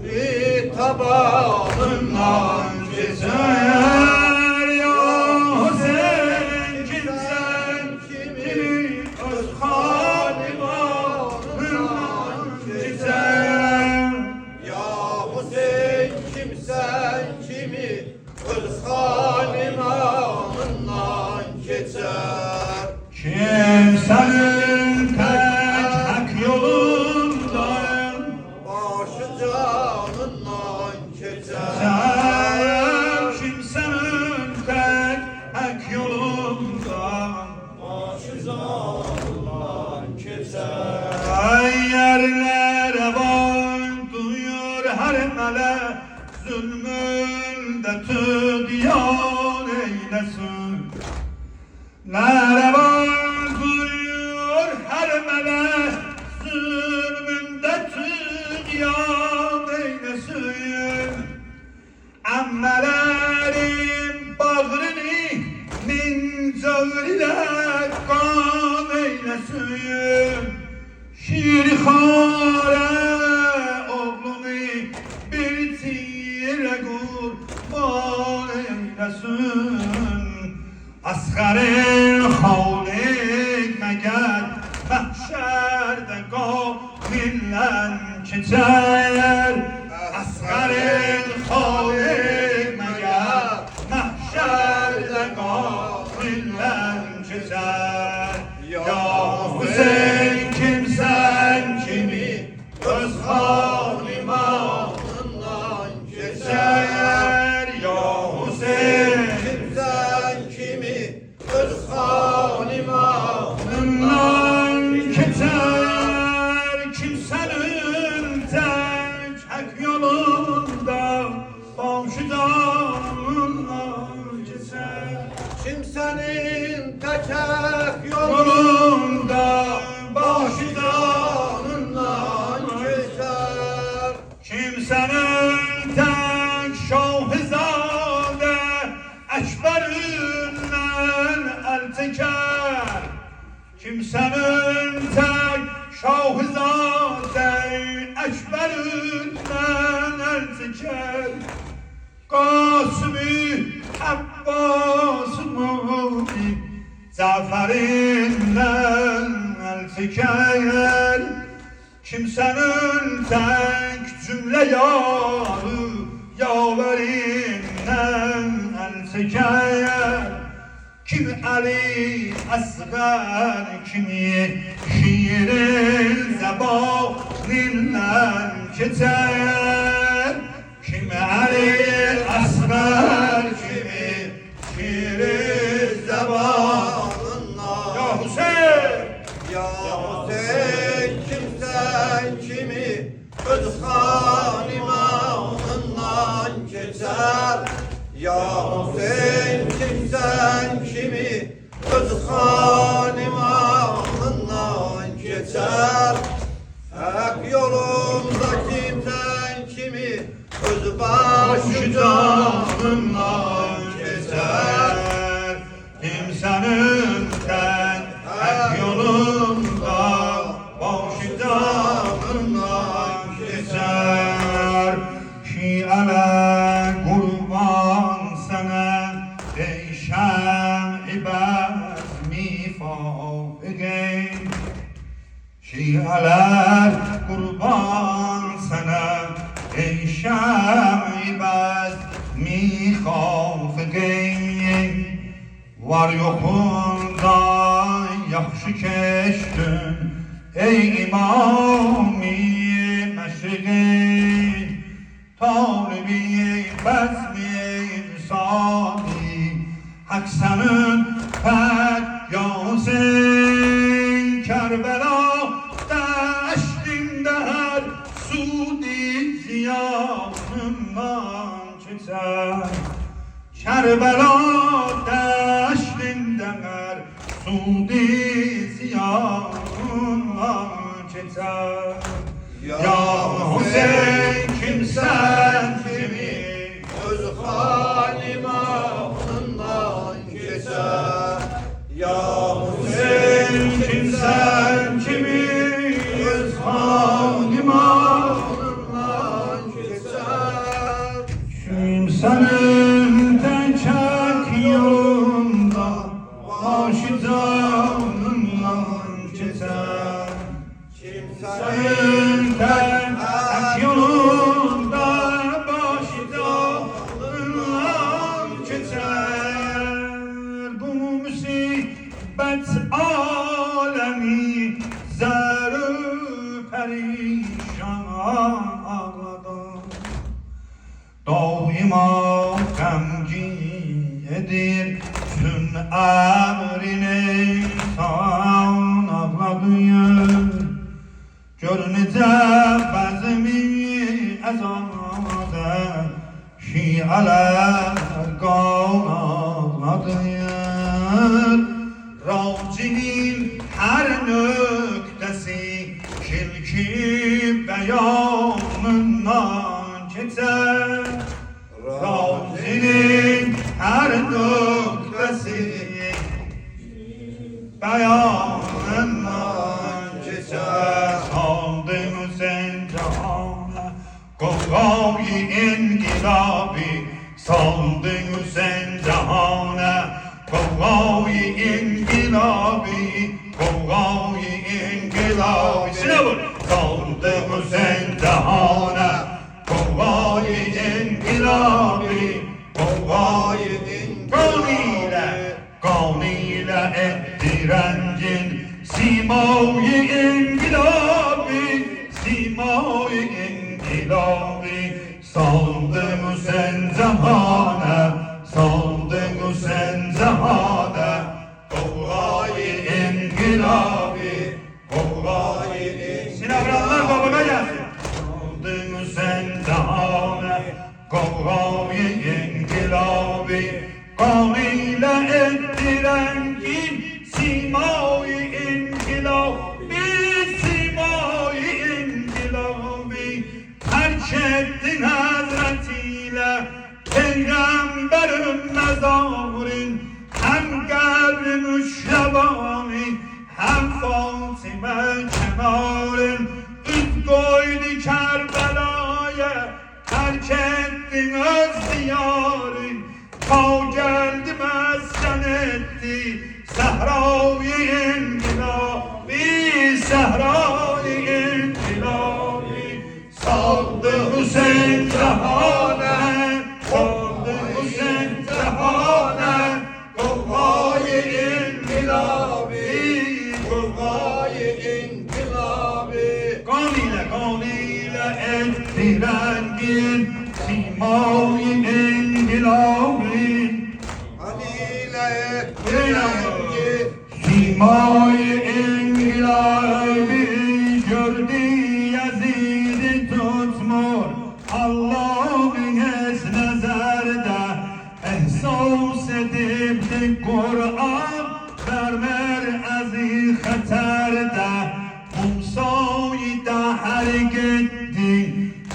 avh-ı tabanından geçer. Ya Hüseyin kimsen kimi öz halimanından geçer. Ya Hüseyin kimsen kimi öz halimanından geçer. Kimsenin tek hak yolundan Başı canından geçer. kimsenin tek hak yolundan Başı canından geçer. ay yerlere var duyuyor her melek zulmünde tüdyan eylesin. Nere var duyuyor her melek zulmünde tüdyan eylesin. Ammelerim bağrını min ile kan eylesin. Şirkhare oğlunu bir tire kurban eylesin. Asgari havlik meger mahşerde gafillen geçer. Asgari havlik meger mahşerde gafillen geçer. Ya Hüseyin kimsen kimi öz halimanından geçer. Ya Hüseyin Kimsen kimi öz halimanından geçer. Kimsenin tek hak yolunda başıdanından geçer. Kimsenin tekek yolu Yolunda başıdanından başıdanından geçer. kimsenin tek şahzade ekberinden el teker. Kimsenin tek şahzade ekberinden el teker. Kasım-ı Abbas'ın zaferinden el teker. Kimsenin tek cümle yarı yaverinden el teker. Kimi Ali Asgar, kimi şiir zebaninden geçer. Kimi Ali Asgar, kimi şiir zebanından. Ya Hüseyin! Ya Hüseyin kimsen kimi öz halimanından geçer. Ya Hüseyin kimsen kimi öz halimanından geçer. Hak yolunda kimsen kimi öz başı canından geçer. Kimsenin tek hak yolunda başıdanından geçer. Şiale kurban sana ey şem-i bezmi fâfigin. Şialer kurban sana ey şem-i bezmi fâfigin. Var yokunda yaxşı keçdin ey imam-ı meşriqin. Talibi bezmi insani hak senin pek yasin. Kerbela deşti keçer Kerbela deştinden Sudi ziyanlar geçer Ya Hüseyin kimsen kimi Öz halimahından geçer Ya Hüseyin kimsen kimi Öz halimahından geçer Kimsenin teçek yolunda Başı canından geçer Kimsenin teçek yolunda Başı canından geçer Bu musibet alemi Zerü perişan ağladı Daima gamginedir tüm emrini san ağladıyım Görünece bezmi ezade şialer kan ağladıyım Racinin her nöktesi şilki beyanından geçer Razinin her nöktesi beyanından geçer Saldın sen cihana Kavgayı inkilabi Saldın sen cihana Kavgayı inkilabi Kavgayı inkilabi Sinavur Saldın sen cihana Kavgayı inkilabi Kavgayı inkilabi Kanıyla ettirengin Simayı inkilabi Simayı inkilabi Saldın sen zamana Saldın sen zamana Kavgayı inkilabi Kavgayı inkilabi Sinavranlar babana gelsin Saldın sen zamana Kavgayı inkilabi Kanıyla ettirengin Simayı inkilabi Simayı inkilabi Terk ettin hazretiyle Peygamberin mezarın Hem kabri müşrebani Hem Fatıma kenarın Üst koydu Kerbela'ya Terk ettin öz diyarın Ta geldi mesken etti Sehra-i inkilabi Sehra-i inkilabi Saldı Hüseyin cehane Saldı Hüseyin cehane Kavgayı inkilabi Kavgayı inkilabi Kanıyla ettirengin Simayı inkilabi Haliyle ettirengin Simayı inkilabi Gördü Yazid'i tutmur Allah'ın es nezerde Ehsas edipti Kur'an Vermer ezi haterde Musa'yı daher gitti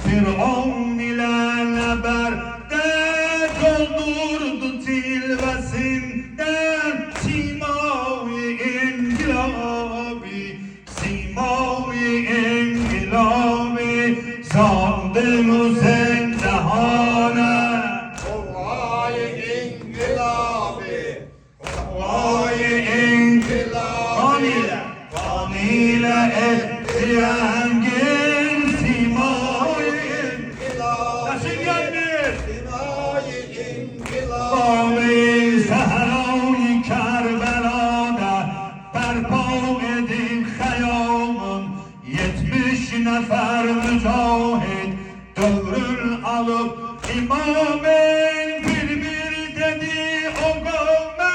Firavun ile neberde Doldurdu tilvesinden Simayı inkilabi Simayı inkilabi Saldın Hüseyin cehane Kavgayı inkilabi Kavgayı inkilabi Kanıyla ettirengin Simayı inkilabi Nasıl gelmiş? Simayı inkilabi Kavmi Sehra-i Kerbela'da Berpa edip hayalın 70 nefer mücahit Dövrül alıp imamen bir dedi o kavme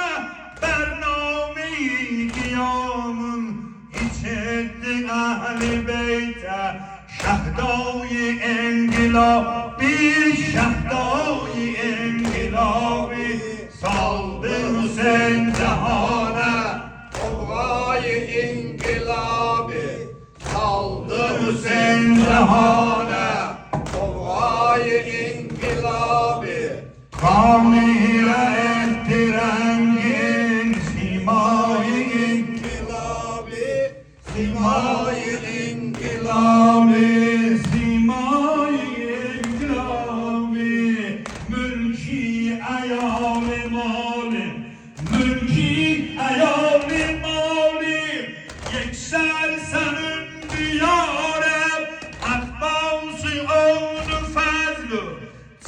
Bername-i kıyamın içetti ehl-i beyte Şehdai engilabi Şehdai Hüseyin cehane, Kovgayı inkılabı saldı Hüseyin cehane, Kovgayı inkılabı kamile etti rengin, simayı inkılabı Simayı inkılabı İnkılabı, simayı inkılabı, mülki eyal-i mali, mülki eyal-i mali, yekser senin diyarı, akbaz-ı avn-ı fezl,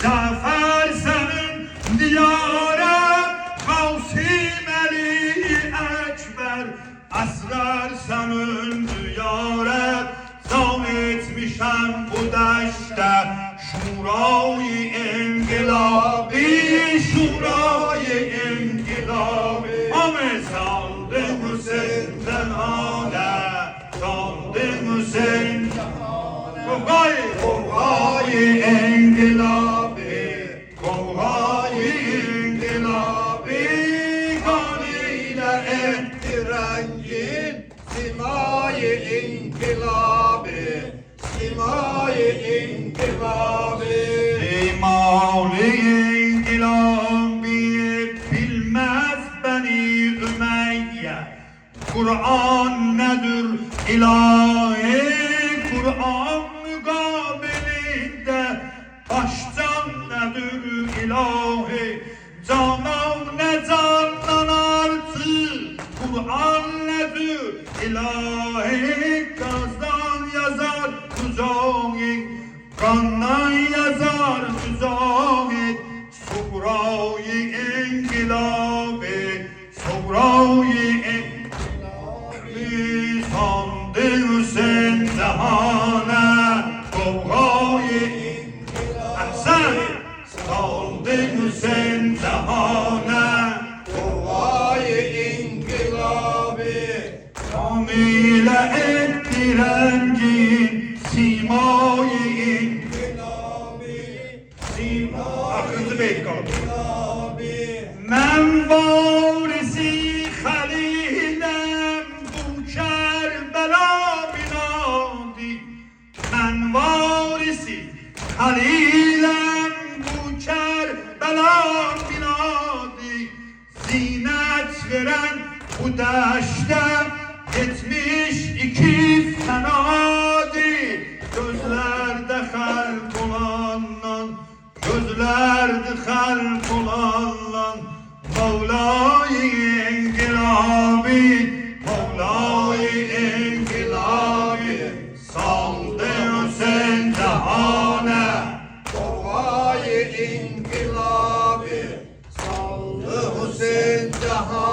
Cafer senin diyarı, Kavsim Ali Ekber, asrar senin diyarı, zam etmişem bu deşte, şurayı inkılabı, şurayı inkılabı. Ahmet saldı Hüseyin'den hale, saldı Hüseyin. Kovgayı inkılabı, kovgayı inkılabı, kanıyla etti Rengin simayı inkılabı Simayı inkılabı İmam-ı inkılabı, bilmez beni Ümeyye, Kur'an nedir ilahi, Kur'an mukabilinde başcan nedir ilahi, canan ne candan artı, Kur'an nedir ilahi, gazdan yazar mücahit, kandan yazar mücahit, Subrayı inkılabı, Subrayı inkılabı, sandı Hüseyin cehane, kovgayı ahsen, sandı Hüseyin cehane, Kovgayı inkılabı kamile etti rengin, simayı inkılabı Akıncı beyt kaldı. inkılabı Men varisi halilem bu Kerbela binadi. Men varisi halilem bu Kerbela binadi. Zinet veren bu deşte 72 fenadi. Gözlerde halk olandan, gözlerde halk olandan, Mevla-i inkılabı, Mevla-i inkılabı, saldı Hüseyin cehane, Kovgayı inkılabı saldı Hüseyin Cahan